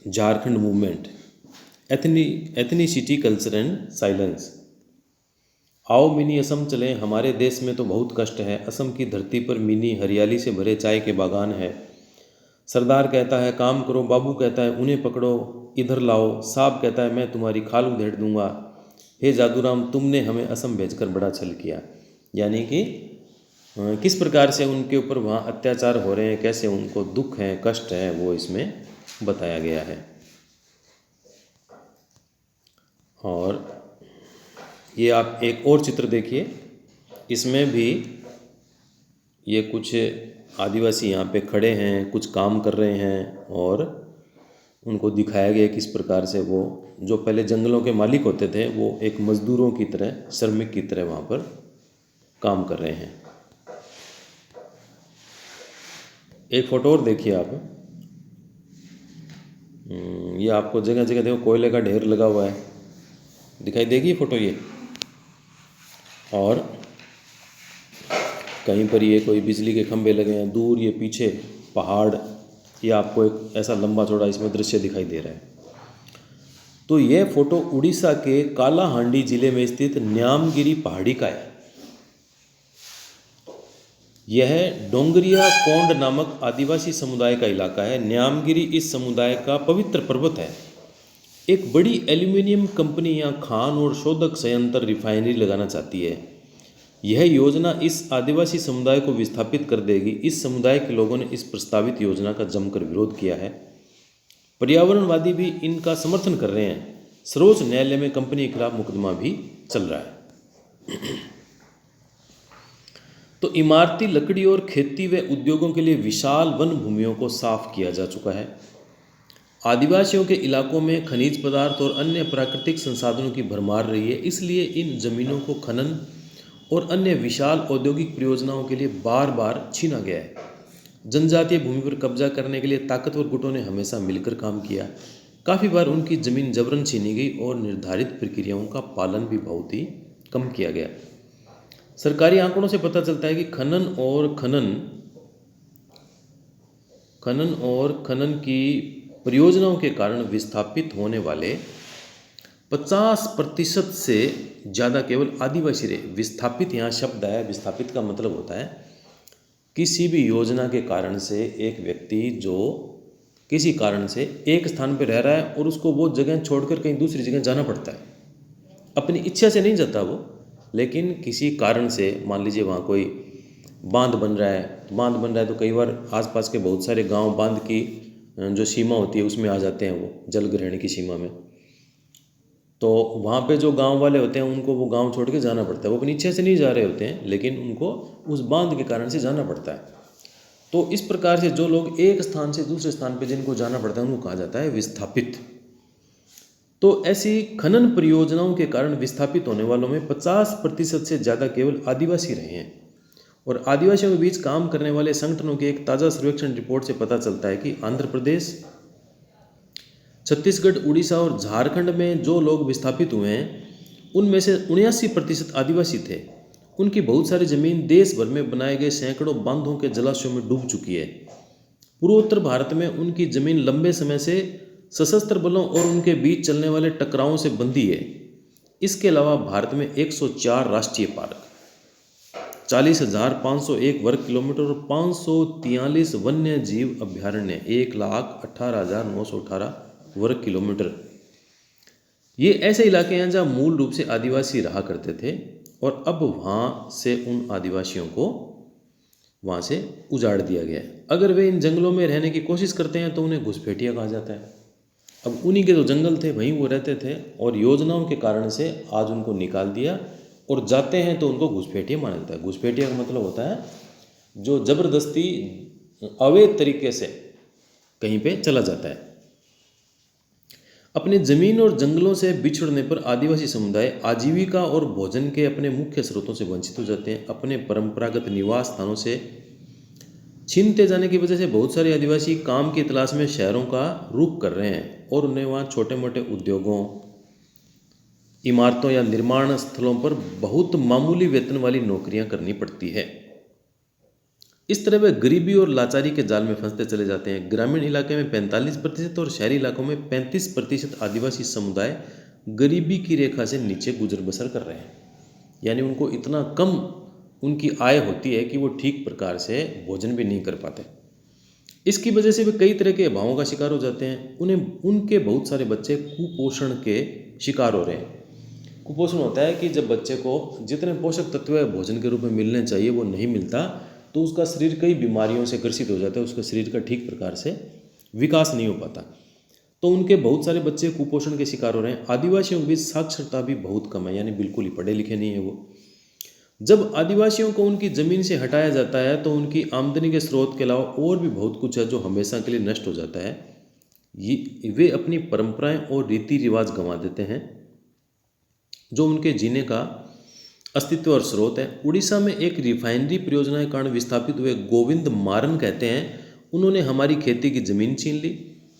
Jharkhand movement, ethnicity, culture and silence. आओ मिनी असम चलें, हमारे देश में तो बहुत कष्ट है। असम की धरती पर मिनी हरियाली से भरे चाय के बागान है। सरदार कहता है काम करो, बाबू कहता है उन्हें पकड़ो इधर लाओ, साहब कहता है मैं तुम्हारी खाल उधेड़ दूंगा। हे जादूराम, तुमने हमें असम भेजकर बड़ा छल किया। यानी कि किस प्रकार से उनके ऊपर वहाँ अत्याचार हो रहे हैं, कैसे उनको दुख है, कष्ट है, वो इसमें बताया गया है। और ये आप एक और चित्र देखिए, इसमें भी ये कुछ आदिवासी यहाँ पे खड़े हैं, कुछ काम कर रहे हैं, और उनको दिखाया गया किस प्रकार से वो जो पहले जंगलों के मालिक होते थे वो एक मजदूरों की तरह, श्रमिक की तरह वहाँ पर काम कर रहे हैं। एक फोटो और देखिए आप। ये आपको जगह जगह देखो कोयले का ढेर लगा हुआ है, दिखाई देगी फोटो ये। और कहीं पर ये कोई बिजली के खंभे लगे हैं, दूर ये पीछे पहाड़, ये आपको एक ऐसा लंबा चौड़ा इसमें दृश्य दिखाई दे रहा है। तो यह फोटो उड़ीसा के कालाहांडी जिले में स्थित न्यामगिरी पहाड़ी का है। यह डोंगरिया कोंड नामक आदिवासी समुदाय का इलाका है। न्यामगिरी इस समुदाय का पवित्र पर्वत है। एक बड़ी एल्यूमिनियम कंपनी यहाँ खान और शोधक संयंत्र रिफाइनरी लगाना चाहती है। यह योजना इस आदिवासी समुदाय को विस्थापित कर देगी। इस समुदाय के लोगों ने इस प्रस्तावित योजना का जमकर विरोध किया है। पर्यावरणवादी भी इनका समर्थन कर रहे हैं। सर्वोच्च न्यायालय में कंपनी के खिलाफ मुकदमा भी चल रहा है। तो इमारती लकड़ी और खेती व उद्योगों के लिए विशाल वन भूमियों को साफ किया जा चुका है। आदिवासियों के इलाकों में खनिज पदार्थ और अन्य प्राकृतिक संसाधनों की भरमार रही है, इसलिए इन जमीनों को खनन और अन्य विशाल औद्योगिक परियोजनाओं के लिए बार बार छीना गया है। जनजातीय भूमि पर कब्जा करने के लिए ताकतवर गुटों ने हमेशा मिलकर काम किया। काफ़ी बार उनकी ज़मीन जबरन छीनी गई और निर्धारित प्रक्रियाओं का पालन भी बहुत ही कम किया गया। सरकारी आंकड़ों से पता चलता है कि खनन की परियोजनाओं के कारण विस्थापित होने वाले 50% से ज़्यादा केवल आदिवासी रहे। विस्थापित यहाँ शब्द है, विस्थापित का मतलब होता है किसी भी योजना के कारण से एक व्यक्ति जो किसी कारण से एक स्थान पर रह रहा है और उसको वो जगह छोड़कर कहीं दूसरी जगह जाना पड़ता है। अपनी इच्छा से नहीं जाता वो, लेकिन किसी कारण से, मान लीजिए वहाँ कोई बांध बन रहा है, तो बांध बन रहा है तो कई बार आसपास के बहुत सारे गांव बांध की जो सीमा होती है उसमें आ जाते हैं, वो जल ग्रहण की सीमा में। तो वहाँ पे जो गांव वाले होते हैं उनको वो गांव छोड़ के जाना पड़ता है। वो अपनी इच्छा से नहीं जा रहे होते हैं, लेकिन उनको उस बांध के कारण से जाना पड़ता है। तो इस प्रकार से जो लोग एक स्थान से दूसरे स्थान पे जिनको जाना पड़ता है उनको कहा जाता है विस्थापित। तो ऐसी खनन परियोजनाओं के कारण विस्थापित होने वालों में 50% से ज़्यादा केवल आदिवासी रहे हैं। और आदिवासियों के बीच काम करने वाले संगठनों की एक ताज़ा सर्वेक्षण रिपोर्ट से पता चलता है कि आंध्र प्रदेश, छत्तीसगढ़, उड़ीसा और झारखंड में जो लोग विस्थापित हुए हैं उनमें से 79% आदिवासी थे। उनकी बहुत सारी जमीन देश भर में बनाए गए सैकड़ों बांधों के जलाशयों में डूब चुकी है। पूर्वोत्तर भारत में उनकी जमीन लंबे समय से सशस्त्र बलों और उनके बीच चलने वाले टकरावों से बंधी है। इसके अलावा भारत में 104 राष्ट्रीय पार्क, 40,501 वर्ग किलोमीटर और 543 वन्य जीव अभ्यारण्य, 1,18,918 वर्ग किलोमीटर, ये ऐसे इलाके हैं जहाँ मूल रूप से आदिवासी रहा करते थे और अब वहाँ से उन आदिवासियों को वहाँ से उजाड़ दिया गया है। अगर वे इन जंगलों में रहने की कोशिश करते हैं तो उन्हें घुसपैठिया कहा जाता है। अब उन्हीं के जो जंगल थे वहीं वो रहते थे और योजनाओं के कारण से आज उनको निकाल दिया और जाते हैं तो उनको घुसपैठिया माना जाता है। घुसपैठिया का मतलब होता है जो ज़बरदस्ती अवैध तरीके से कहीं पे चला जाता है। अपने जमीन और जंगलों से बिछड़ने पर आदिवासी समुदाय आजीविका और भोजन के अपने मुख्य स्रोतों से वंचित हो जाते हैं। अपने परंपरागत निवास स्थानों से छीनते जाने की वजह से बहुत सारे आदिवासी काम की तलाश में शहरों का रुख कर रहे हैं और उन्हें वहाँ छोटे मोटे उद्योगों, इमारतों या निर्माण स्थलों पर बहुत मामूली वेतन वाली नौकरियां करनी पड़ती है। इस तरह वे गरीबी और लाचारी के जाल में फंसते चले जाते हैं। ग्रामीण इलाके में 45% और शहरी इलाकों में 35% आदिवासी समुदाय गरीबी की रेखा से नीचे गुजर बसर कर रहे हैं। यानी उनको इतना कम उनकी आय होती है कि वो ठीक प्रकार से भोजन भी नहीं कर पाते। इसकी वजह से वे कई तरह के अभावों का शिकार हो जाते हैं। उनके बहुत सारे बच्चे कुपोषण के शिकार हो रहे हैं। कुपोषण होता है कि जब बच्चे को जितने पोषक तत्व भोजन के रूप में मिलने चाहिए वो नहीं मिलता तो उसका शरीर कई बीमारियों से ग्रसित हो जाता है, उसका शरीर का ठीक प्रकार से विकास नहीं हो पाता। तो उनके बहुत सारे बच्चे कुपोषण के शिकार हो रहे हैं। आदिवासियों के बीच साक्षरता भी बहुत कम है, यानी बिल्कुल ही पढ़े लिखे नहीं है वो। जब आदिवासियों को उनकी ज़मीन से हटाया जाता है तो उनकी आमदनी के स्रोत के अलावा और भी बहुत कुछ है जो हमेशा के लिए नष्ट हो जाता है। वे अपनी परंपराएं और रीति रिवाज गंवा देते हैं जो उनके जीने का अस्तित्व और स्रोत है। उड़ीसा में एक रिफाइनरी परियोजना के कारण विस्थापित हुए गोविंद मारन कहते हैं, उन्होंने हमारी खेती की ज़मीन छीन ली,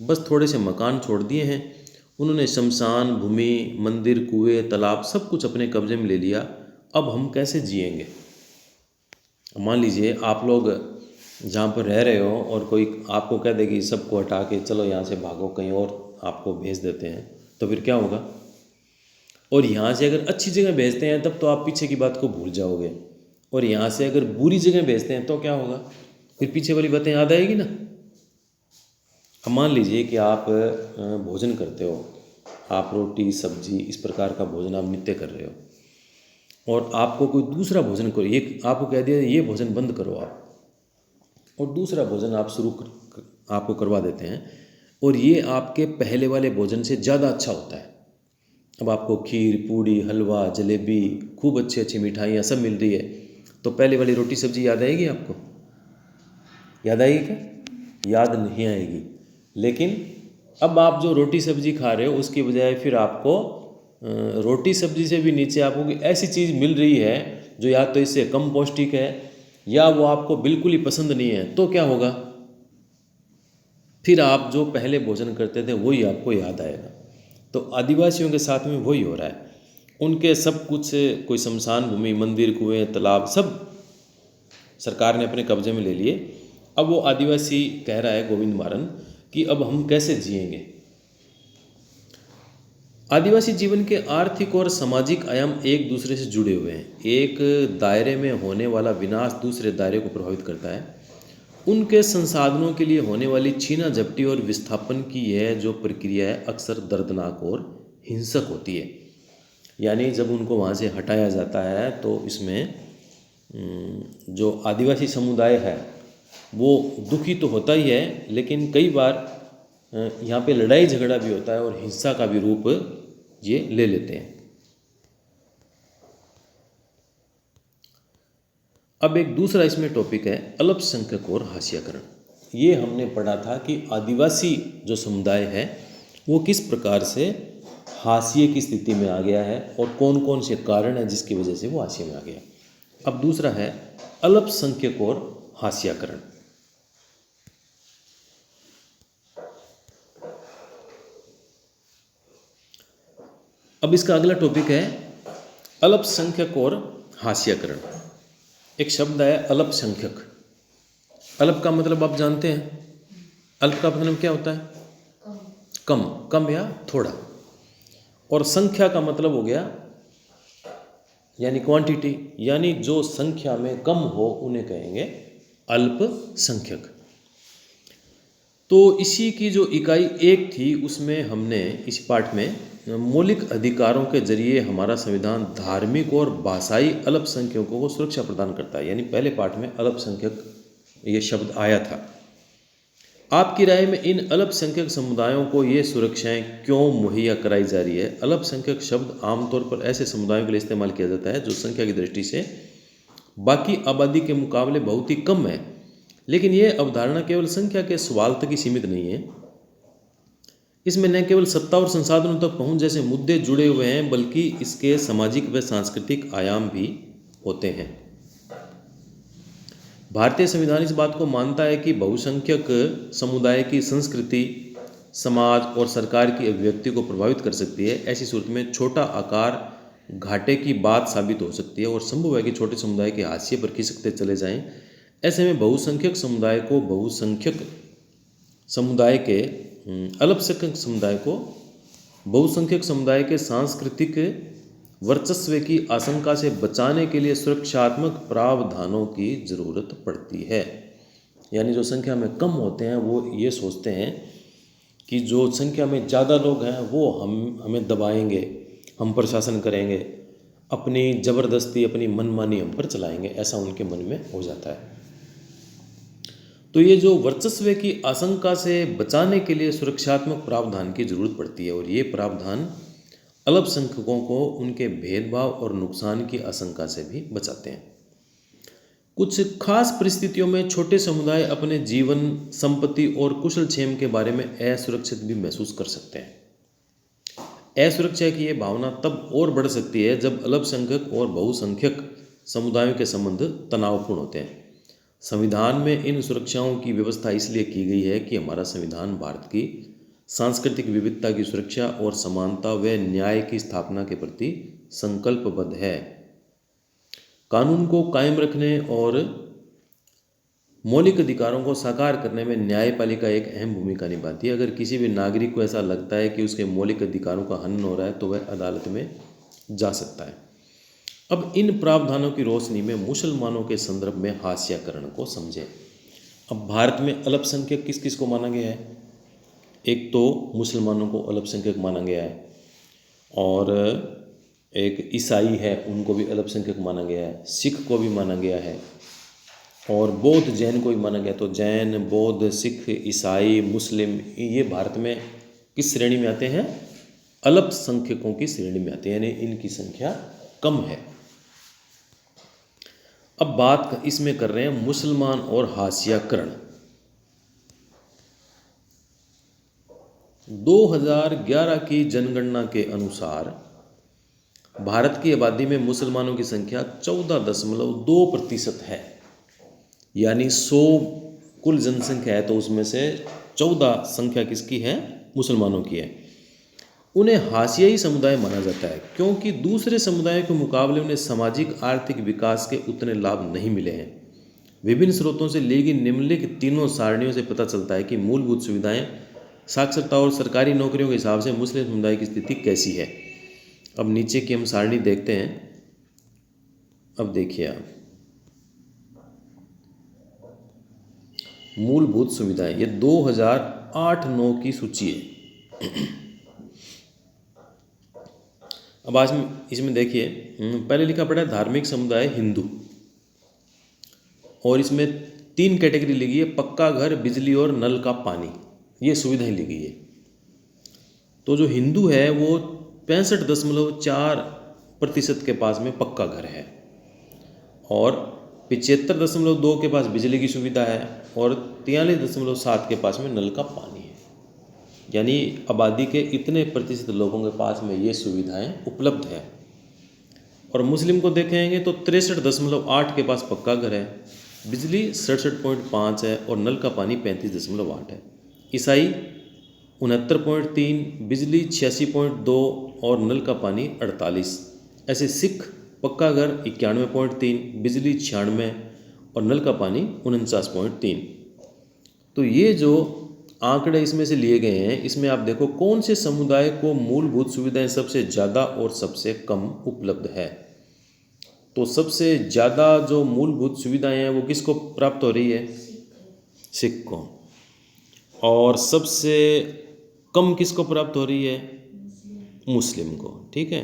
बस थोड़े से मकान छोड़ दिए हैं। उन्होंने शमशान भूमि, मंदिर, कुएं, तालाब सब कुछ अपने कब्जे में ले लिया। अब हम कैसे जिएंगे? मान लीजिए आप लोग जहाँ पर रह रहे हो और कोई आपको कह दे कि सबको हटा के चलो यहाँ से भागो, कहीं और आपको भेज देते हैं, तो फिर क्या होगा? और यहाँ से अगर अच्छी जगह भेजते हैं तब तो आप पीछे की बात को भूल जाओगे, और यहाँ से अगर बुरी जगह भेजते हैं तो क्या होगा? फिर पीछे वाली बातें याद आएगी ना। अब मान लीजिए कि आप भोजन करते हो, आप रोटी सब्जी इस प्रकार का भोजन आप नित्य कर रहे हो और आपको कोई दूसरा भोजन करो, ये आपको कह दिया ये भोजन बंद करो आप, और दूसरा भोजन आप आपको करवा देते हैं और ये आपके पहले वाले भोजन से ज़्यादा अच्छा होता है। अब आपको खीर, पूड़ी, हलवा, जलेबी, खूब अच्छी अच्छी मिठाइयाँ सब मिल रही है, तो पहले वाली रोटी सब्जी याद आएगी आपको? याद आएगी क्या? याद नहीं आएगी। लेकिन अब आप जो रोटी सब्जी खा रहे हो उसकी बजाय फिर आपको रोटी सब्जी से भी नीचे आपको ऐसी चीज़ मिल रही है जो या तो इससे कम पौष्टिक है या वो आपको बिल्कुल ही पसंद नहीं है, तो क्या होगा? फिर आप जो पहले भोजन करते थे वही आपको याद आएगा। तो आदिवासियों के साथ में वही हो रहा है। उनके सब कुछ, कोई शमशान भूमि, मंदिर, कुएं, तालाब सब सरकार ने अपने कब्जे में ले लिए। अब वो आदिवासी कह रहा है गोविंद मारन कि अब हम कैसे जिएंगे। आदिवासी जीवन के आर्थिक और सामाजिक आयाम एक दूसरे से जुड़े हुए हैं। एक दायरे में होने वाला विनाश दूसरे दायरे को प्रभावित करता है। उनके संसाधनों के लिए होने वाली छीना झपटी और विस्थापन की यह जो प्रक्रिया है अक्सर दर्दनाक और हिंसक होती है। यानी जब उनको वहाँ से हटाया जाता है तो इसमें जो आदिवासी समुदाय है वो दुखी तो होता ही है, लेकिन कई बार यहाँ पे लड़ाई झगड़ा भी होता है और हिंसा का भी रूप ये ले लेते हैं। अब एक दूसरा इसमें टॉपिक है अल्पसंख्यक और हाशियाकरण। ये हमने पढ़ा था कि आदिवासी जो समुदाय है वो किस प्रकार से हाशिए की स्थिति में आ गया है और कौन कौन से कारण हैं जिसकी वजह से वो हाशिए में आ गया। अब दूसरा है अल्पसंख्यक और हाशियाकरण। अब इसका अगला टॉपिक है अल्पसंख्यक और हाशियाकरण। एक शब्द है अल्पसंख्यक। अल्प का मतलब आप जानते हैं, अल्प का मतलब क्या होता है? कम, कम या थोड़ा। और संख्या का मतलब हो गया यानी क्वांटिटी, यानी जो संख्या में कम हो उन्हें कहेंगे अल्पसंख्यक। तो इसी की जो इकाई एक थी उसमें हमने इस पाठ में मौलिक अधिकारों के जरिए हमारा संविधान धार्मिक और भाषाई अल्पसंख्यकों को सुरक्षा प्रदान करता है, यानी पहले पाठ में अल्पसंख्यक ये शब्द आया था। आपकी राय में इन अल्पसंख्यक समुदायों को ये सुरक्षाएं क्यों मुहैया कराई जा रही है? अल्पसंख्यक शब्द आमतौर पर ऐसे समुदायों के लिए इस्तेमाल किया जाता है जो संख्या की दृष्टि से बाकी आबादी के मुकाबले बहुत ही कम है, लेकिन यह अवधारणा केवल संख्या के सवाल तक ही सीमित नहीं है। इसमें न केवल सत्ता और संसाधनों तक पहुंच जैसे मुद्दे जुड़े हुए हैं, बल्कि इसके सामाजिक व सांस्कृतिक आयाम भी होते हैं। भारतीय संविधान इस बात को मानता है कि बहुसंख्यक समुदाय की संस्कृति, समाज और सरकार की अभिव्यक्ति को प्रभावित कर सकती है। ऐसी सूरत में छोटा आकार घाटे की बात साबित हो सकती है और संभव है कि छोटे समुदाय के हाशिए पर खिसकते चले जाएं। ऐसे में बहुसंख्यक समुदाय को बहुसंख्यक समुदाय के सांस्कृतिक वर्चस्व की आशंका से बचाने के लिए सुरक्षात्मक प्रावधानों की जरूरत पड़ती है। यानी जो संख्या में कम होते हैं वो ये सोचते हैं कि जो संख्या में ज़्यादा लोग हैं वो हमें दबाएंगे, हम पर शासन करेंगे, अपनी ज़बरदस्ती अपनी मनमानी हम पर चलाएंगे, ऐसा उनके मन में हो जाता है। तो ये जो वर्चस्व की आशंका से बचाने के लिए सुरक्षात्मक प्रावधान की जरूरत पड़ती है, और ये प्रावधान अल्पसंख्यकों को उनके भेदभाव और नुकसान की आशंका से भी बचाते हैं। कुछ खास परिस्थितियों में छोटे समुदाय अपने जीवन, संपत्ति और कुशलक्षेम के बारे में असुरक्षित भी महसूस कर सकते हैं। असुरक्षा की यह भावना तब और बढ़ सकती है जब अल्पसंख्यक और बहुसंख्यक समुदायों के संबंध तनावपूर्ण होते हैं। संविधान में इन सुरक्षाओं की व्यवस्था इसलिए की गई है कि हमारा संविधान भारत की सांस्कृतिक विविधता की सुरक्षा और समानता व न्याय की स्थापना के प्रति संकल्पबद्ध है। कानून को कायम रखने और मौलिक अधिकारों को साकार करने में न्यायपालिका एक अहम भूमिका निभाती है। अगर किसी भी नागरिक को ऐसा लगता है कि उसके मौलिक अधिकारों का हनन हो रहा है तो वह अदालत में जा सकता है। अब इन प्रावधानों की रोशनी में मुसलमानों के संदर्भ में हाशियाकरण को समझें। अब भारत में अल्पसंख्यक किस किस को माना गया है? एक तो मुसलमानों को अल्पसंख्यक माना गया है, और एक ईसाई है उनको भी अल्पसंख्यक माना गया है, सिख को भी माना गया है, और बौद्ध जैन को भी माना गया। तो जैन, बौद्ध, सिख, ईसाई, मुस्लिम ये भारत में किस श्रेणी में आते हैं? अल्पसंख्यकों की श्रेणी में आते हैं, यानी इनकी संख्या कम है। अब बात इसमें कर रहे हैं मुसलमान और हाशियाकरण। 2011 की जनगणना के अनुसार भारत की आबादी में मुसलमानों की संख्या 14.2% है। यानी 100 कुल जनसंख्या है तो उसमें से 14 संख्या किसकी है? मुसलमानों की है। उन्हें हाशियाई समुदाय माना जाता है क्योंकि दूसरे समुदायों के मुकाबले उन्हें सामाजिक आर्थिक विकास के उतने लाभ नहीं मिले हैं। विभिन्न स्रोतों से ली गई निम्नलिखित तीनों सारणियों से पता चलता है कि मूलभूत सुविधाएं, साक्षरता और सरकारी नौकरियों के हिसाब से मुस्लिम समुदाय की स्थिति कैसी है। अब नीचे की हम सारणी देखते हैं। अब देखिए आप, मूलभूत सुविधाएं, ये 2008-9 की सूची है। अब आज इसमें देखिए, पहले लिखा पड़ा है धार्मिक समुदाय हिंदू, और इसमें 3 कैटेगरी लिखी है, पक्का घर, बिजली और नल का पानी, ये सुविधाएं लिखी है। तो जो हिंदू है वो 65.4% के पास में पक्का घर है और 75.2 के पास बिजली की सुविधा है और 43.7 के पास में नल का पानी है। यानी आबादी के इतने प्रतिशत लोगों के पास में ये सुविधाएं उपलब्ध है। और मुस्लिम को देखेंगे तो 63.8 के पास पक्का घर है, बिजली 67.5 है और नल का पानी 35.8 है। ईसाई 69.3, बिजली 86.2 और नल का पानी 48। ऐसे सिख पक्का घर 91.3, बिजली 96 और नल का पानी 49.3। तो ये जो आंकड़े इसमें से लिए गए हैं, इसमें आप देखो कौन से समुदाय को मूलभूत सुविधाएं सबसे ज़्यादा और सबसे कम उपलब्ध है। तो सबसे ज़्यादा जो मूलभूत सुविधाएं हैं वो किसको प्राप्त हो रही है? सिख को। और सबसे कम किसको प्राप्त हो रही है? मुस्लिम को। ठीक है,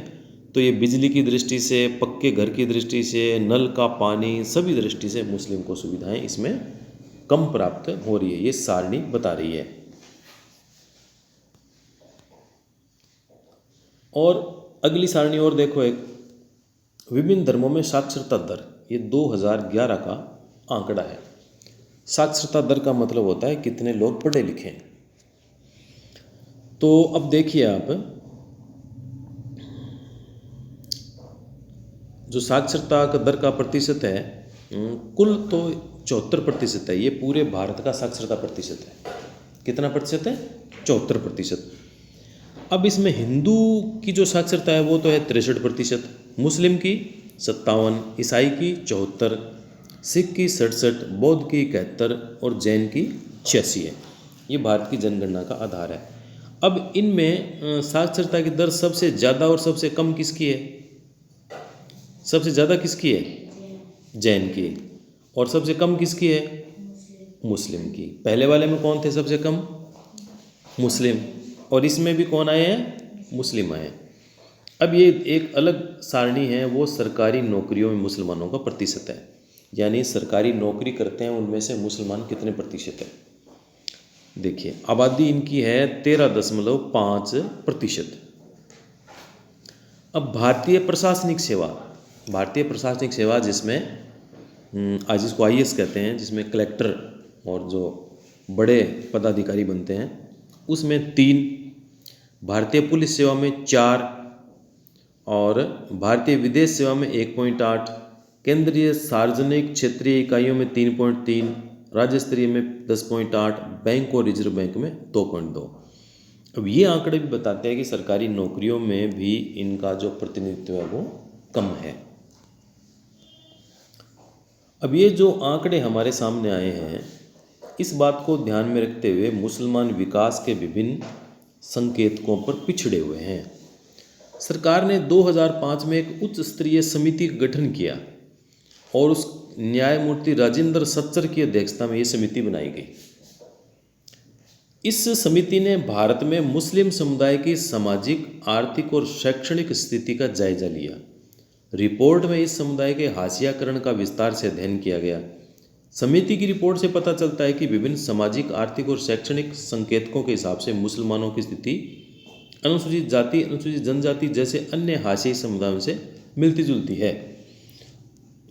तो ये बिजली की दृष्टि से, पक्के घर की दृष्टि से, नल का पानी, सभी दृष्टि से मुस्लिम को सुविधाएं इसमें कम प्राप्त हो रही है, ये सारणी बता रही है। और अगली सारणी और देखो, एक विभिन्न धर्मों में साक्षरता दर, ये 2011 का आंकड़ा है। साक्षरता दर का मतलब होता है कितने लोग पढ़े लिखे हैं। तो अब देखिए आप, जो साक्षरता का दर का प्रतिशत है, कुल तो 74% है। ये पूरे भारत का साक्षरता प्रतिशत है। कितना प्रतिशत है? 74%। अब इसमें हिंदू की जो साक्षरता है वो तो है 63%, मुस्लिम की 57, ईसाई की 74, सिख की 67, बौद्ध की 71 और जैन की 86 है। ये भारत की जनगणना का आधार है। अब इनमें साक्षरता की दर सबसे ज़्यादा और सबसे कम किसकी है? सबसे ज़्यादा किसकी है? जैन की। और सबसे कम किसकी है? मुस्लिम की। पहले वाले में कौन थे सबसे कम? मुस्लिम। और इसमें भी कौन आए हैं? मुस्लिम आए। अब ये एक अलग सारणी है, वो सरकारी नौकरियों में मुसलमानों का प्रतिशत है। यानी सरकारी नौकरी करते हैं उनमें से मुसलमान कितने प्रतिशत है। देखिए, आबादी इनकी है 13.5%। अब भारतीय प्रशासनिक सेवा जिसमें आज इसको IAS कहते हैं, जिसमें कलेक्टर और जो बड़े पदाधिकारी बनते हैं, उसमें 3, भारतीय पुलिस सेवा में 4 और भारतीय विदेश सेवा में 1.8, केंद्रीय सार्वजनिक क्षेत्रीय इकाइयों में 3.3, राज्य स्तरीय में 10.8, बैंक और रिजर्व बैंक में 2.2। अब ये आंकड़े भी बताते हैं कि सरकारी नौकरियों में भी इनका जो प्रतिनिधित्व है वो कम है। अब ये जो आंकड़े हमारे सामने आए हैं, इस बात को ध्यान में रखते हुए मुसलमान विकास के विभिन्न संकेतकों पर पिछड़े हुए हैं। सरकार ने 2005 में एक उच्च स्तरीय समिति का गठन किया और उस न्यायमूर्ति राजेंद्र सच्चर की अध्यक्षता में ये समिति बनाई गई। इस समिति ने भारत में मुस्लिम समुदाय की सामाजिक, आर्थिक और शैक्षणिक स्थिति का जायजा लिया। रिपोर्ट में इस समुदाय के हाशियाकरण का विस्तार से अध्ययन किया गया। समिति की रिपोर्ट से पता चलता है कि विभिन्न सामाजिक, आर्थिक और शैक्षणिक संकेतकों के हिसाब से मुसलमानों की स्थिति अनुसूचित जाति, अनुसूचित जनजाति जैसे अन्य हाशियाई समुदायों से मिलती जुलती है।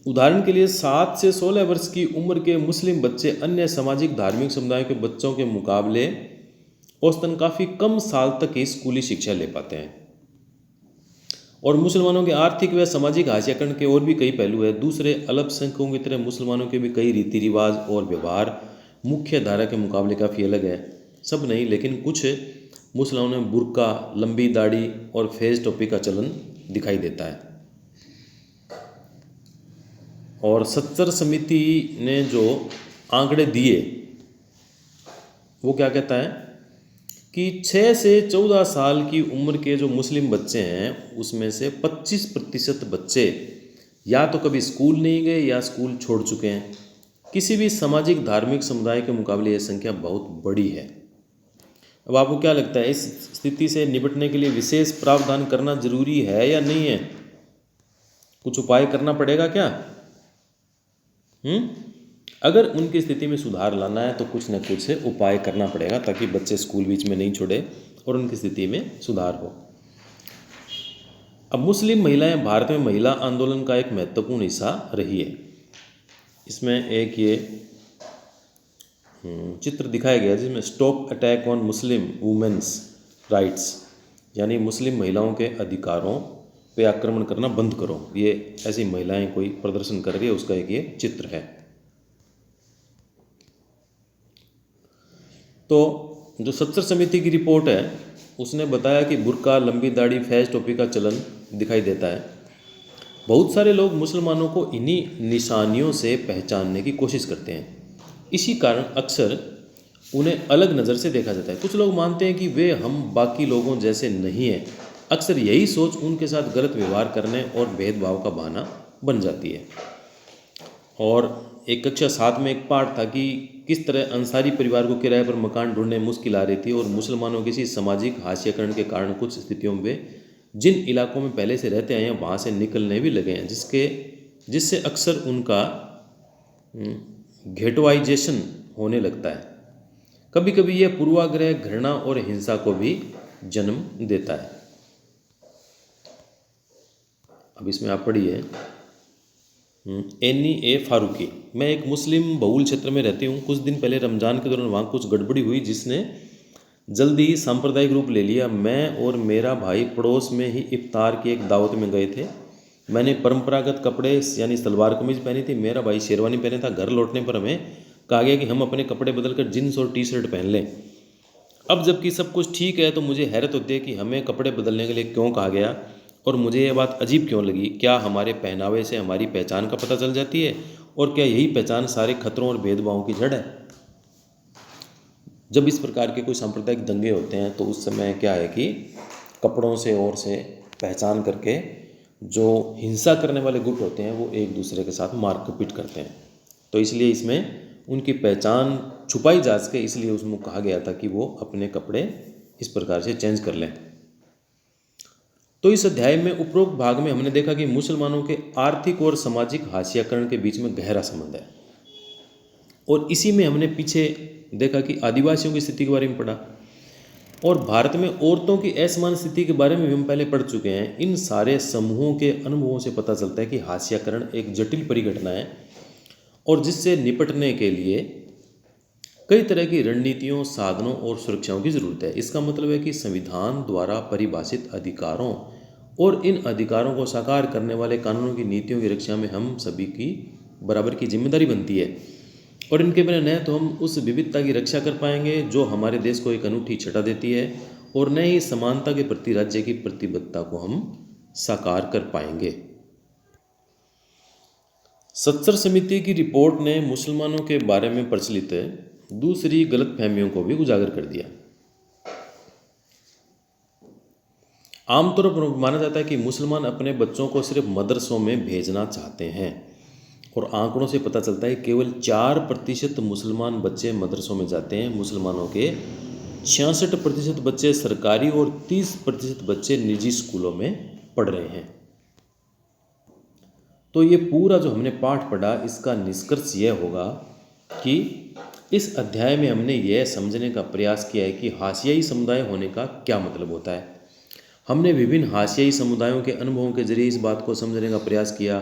उदाहरण के लिए 7 से 16 वर्ष की उम्र के मुस्लिम बच्चे अन्य सामाजिक धार्मिक समुदायों के बच्चों के मुकाबले औसतन काफ़ी कम साल तक ही स्कूली शिक्षा ले पाते हैं। और मुसलमानों के आर्थिक व सामाजिक हाशियाकरण के और भी कई पहलू हैं। दूसरे अल्पसंख्यकों की तरह मुसलमानों के भी कई रीति रिवाज और व्यवहार मुख्य धारा के मुकाबले काफ़ी अलग है। सब नहीं, लेकिन कुछ मुसलमानों में बुर्का, लंबी दाढ़ी और फेज टोपी का चलन दिखाई देता है। और सच्चर समिति ने जो आंकड़े दिए वो क्या कहता है कि 6 से 14 साल की उम्र के जो मुस्लिम बच्चे हैं उसमें से 25% बच्चे या तो कभी स्कूल नहीं गए या स्कूल छोड़ चुके हैं। किसी भी सामाजिक धार्मिक समुदाय के मुकाबले यह संख्या बहुत बड़ी है। अब आपको क्या लगता है, इस स्थिति से निपटने के लिए विशेष प्रावधान करना जरूरी है या नहीं है? कुछ उपाय करना पड़ेगा क्या? अगर उनकी स्थिति में सुधार लाना है तो कुछ न कुछ उपाय करना पड़ेगा ताकि बच्चे स्कूल बीच में नहीं छोड़े और उनकी स्थिति में सुधार हो। अब मुस्लिम महिलाएं भारत में महिला आंदोलन का एक महत्वपूर्ण हिस्सा रही है। इसमें एक ये चित्र दिखाया गया जिसमें stop attack on Muslim women's rights, यानी मुस्लिम महिलाओं के अधिकारों पे आक्रमण करना बंद करो। ये ऐसी महिलाएं कोई प्रदर्शन कर रही है, उसका एक ये चित्र है। तो जो सत्सर समिति की रिपोर्ट है उसने बताया कि बुर्का, लंबी दाढ़ी, फैज टोपी का चलन दिखाई देता है। बहुत सारे लोग मुसलमानों को इन्हीं निशानियों से पहचानने की कोशिश करते हैं। इसी कारण अक्सर उन्हें अलग नज़र से देखा जाता है। कुछ लोग मानते हैं कि वे हम बाकी लोगों जैसे नहीं हैं। अक्सर यही सोच उनके साथ गलत व्यवहार करने और भेदभाव का बहाना बन जाती है। और एक कक्षा 7 में एक पाठ था कि किस तरह अंसारी परिवार को किराए पर मकान ढूंढने मुश्किल आ रही थी और मुसलमानों के इसी सामाजिक हाशियाकरण के कारण कुछ स्थितियों में वे जिन इलाकों में पहले से रहते आए हैं वहाँ से निकलने भी लगे हैं, जिससे अक्सर उनका घेटवाइजेशन होने लगता है। कभी कभी यह पूर्वाग्रह, घृणा और हिंसा को भी जन्म देता है। अब इसमें आप पढ़िए एनी ए फारूकी। मैं एक मुस्लिम बहुल क्षेत्र में रहती हूँ। कुछ दिन पहले रमज़ान के दौरान वहाँ कुछ गड़बड़ी हुई जिसने जल्दी ही सांप्रदायिक रूप ले लिया। मैं और मेरा भाई पड़ोस में ही इफ्तार की एक दावत में गए थे। मैंने परंपरागत कपड़े यानी सलवार कमीज पहनी थी, मेरा भाई शेरवानी पहने था। घर लौटने पर हमें कहा गया कि हम अपने कपड़े बदलकर जीन्स और टी शर्ट पहन लें। अब जबकि सब कुछ ठीक है तो मुझे हैरत होती है कि हमें कपड़े बदलने के लिए क्यों कहा गया और मुझे यह बात अजीब क्यों लगी। क्या हमारे पहनावे से हमारी पहचान का पता चल जाती है और क्या यही पहचान सारे खतरों और भेदभावों की जड़ है? जब इस प्रकार के कोई सांप्रदायिक दंगे होते हैं तो उस समय क्या है कि कपड़ों से और से पहचान करके जो हिंसा करने वाले गुट होते हैं वो एक दूसरे के साथ मारपीट करते हैं। तो इसलिए इसमें उनकी पहचान छुपाई जा सके, इसलिए उसमें कहा गया था कि वो अपने कपड़े इस प्रकार से चेंज कर लें। तो इस अध्याय में उपरोक्त भाग में हमने देखा कि मुसलमानों के आर्थिक और सामाजिक हाशियाकरण के बीच में गहरा संबंध है। और इसी में हमने पीछे देखा कि आदिवासियों की स्थिति के बारे में पढ़ा और भारत में औरतों की असमान स्थिति के बारे में भी हम पहले पढ़ चुके हैं। इन सारे समूहों के अनुभवों से पता चलता है कि हाशियाकरण एक जटिल परिघटना है और जिससे निपटने के लिए कई तरह की रणनीतियों, साधनों और सुरक्षाओं की ज़रूरत है। इसका मतलब है कि संविधान द्वारा परिभाषित अधिकारों और इन अधिकारों को साकार करने वाले कानूनों की नीतियों की रक्षा में हम सभी की बराबर की जिम्मेदारी बनती है। और इनके बिना न तो हम उस विविधता की रक्षा कर पाएंगे जो हमारे देश को एक अनूठी छटा देती है और न ही समानता के प्रति राज्य की प्रतिबद्धता को हम साकार कर पाएंगे। सत्सर समिति की रिपोर्ट ने मुसलमानों के बारे में प्रचलित दूसरी गलतफहमियों को भी उजागर कर दिया। आमतौर पर माना जाता है कि मुसलमान अपने बच्चों को सिर्फ मदरसों में भेजना चाहते हैं और आंकड़ों से पता चलता है केवल 4% मुसलमान बच्चे मदरसों में जाते हैं। मुसलमानों के 66% बच्चे सरकारी और 30% बच्चे निजी स्कूलों में पढ़ रहे हैं। तो ये पूरा जो हमने पाठ पढ़ा इसका निष्कर्ष यह होगा कि इस अध्याय में हमने यह समझने का प्रयास किया है कि हाशियाई समुदाय होने का क्या मतलब होता है। हमने विभिन्न हाशियाई समुदायों के अनुभवों के जरिए इस बात को समझने का प्रयास किया।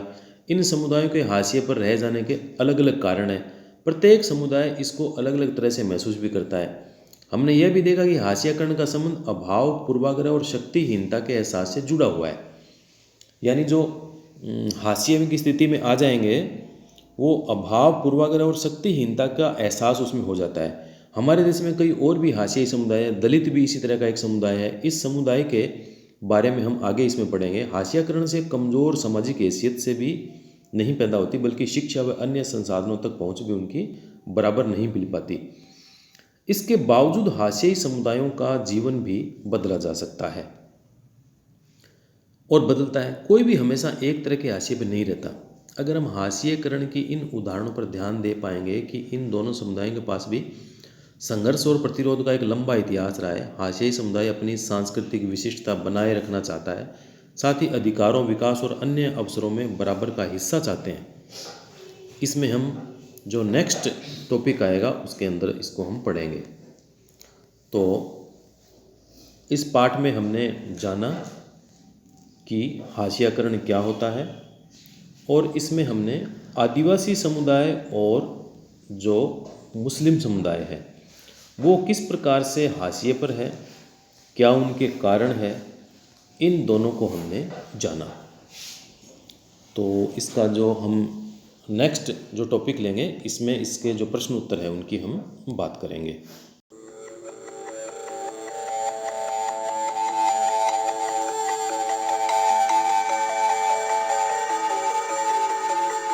इन समुदायों के हाशिए पर रह जाने के अलग अलग कारण हैं। प्रत्येक समुदाय इसको अलग अलग तरह से महसूस भी करता है। हमने यह भी देखा कि हाशियाकरण का संबंध अभाव, पूर्वाग्रह और शक्तिहीनता के एहसास से जुड़ा हुआ है। यानी जो हाशिए की स्थिति में आ जाएंगे वो अभाव, पूर्वाग्रह और शक्तिहीनता का एहसास उसमें हो जाता है। हमारे देश में कई और भी हाशियाई समुदाय है। दलित भी इसी तरह का एक समुदाय है। इस समुदाय के बारे में हम आगे इसमें पढ़ेंगे। हाशियाकरण से कमज़ोर सामाजिक हैसियत से भी नहीं पैदा होती बल्कि शिक्षा व अन्य संसाधनों तक पहुंच भी उनकी बराबर नहीं मिल पाती। इसके बावजूद हाशियाई समुदायों का जीवन भी बदला जा सकता है और बदलता है। कोई भी हमेशा एक तरह के हाशिए पर नहीं रहता। अगर हम हाशियाकरण की इन उदाहरणों पर ध्यान दे पाएंगे कि इन दोनों समुदायों के पास भी संघर्ष और प्रतिरोध का एक लंबा इतिहास रहा है। हाशियाई समुदाय अपनी सांस्कृतिक विशिष्टता बनाए रखना चाहता है, साथ ही अधिकारों, विकास और अन्य अवसरों में बराबर का हिस्सा चाहते हैं। इसमें हम जो नेक्स्ट टॉपिक आएगा उसके अंदर इसको हम पढ़ेंगे। तो इस पाठ में हमने जाना कि हाशियाकरण क्या होता है, और इसमें हमने आदिवासी समुदाय और जो मुस्लिम समुदाय है वो किस प्रकार से हाशिए पर है, क्या उनके कारण है, इन दोनों को हमने जाना। तो इसका जो हम नेक्स्ट जो टॉपिक लेंगे इसमें इसके जो प्रश्न उत्तर है उनकी हम बात करेंगे।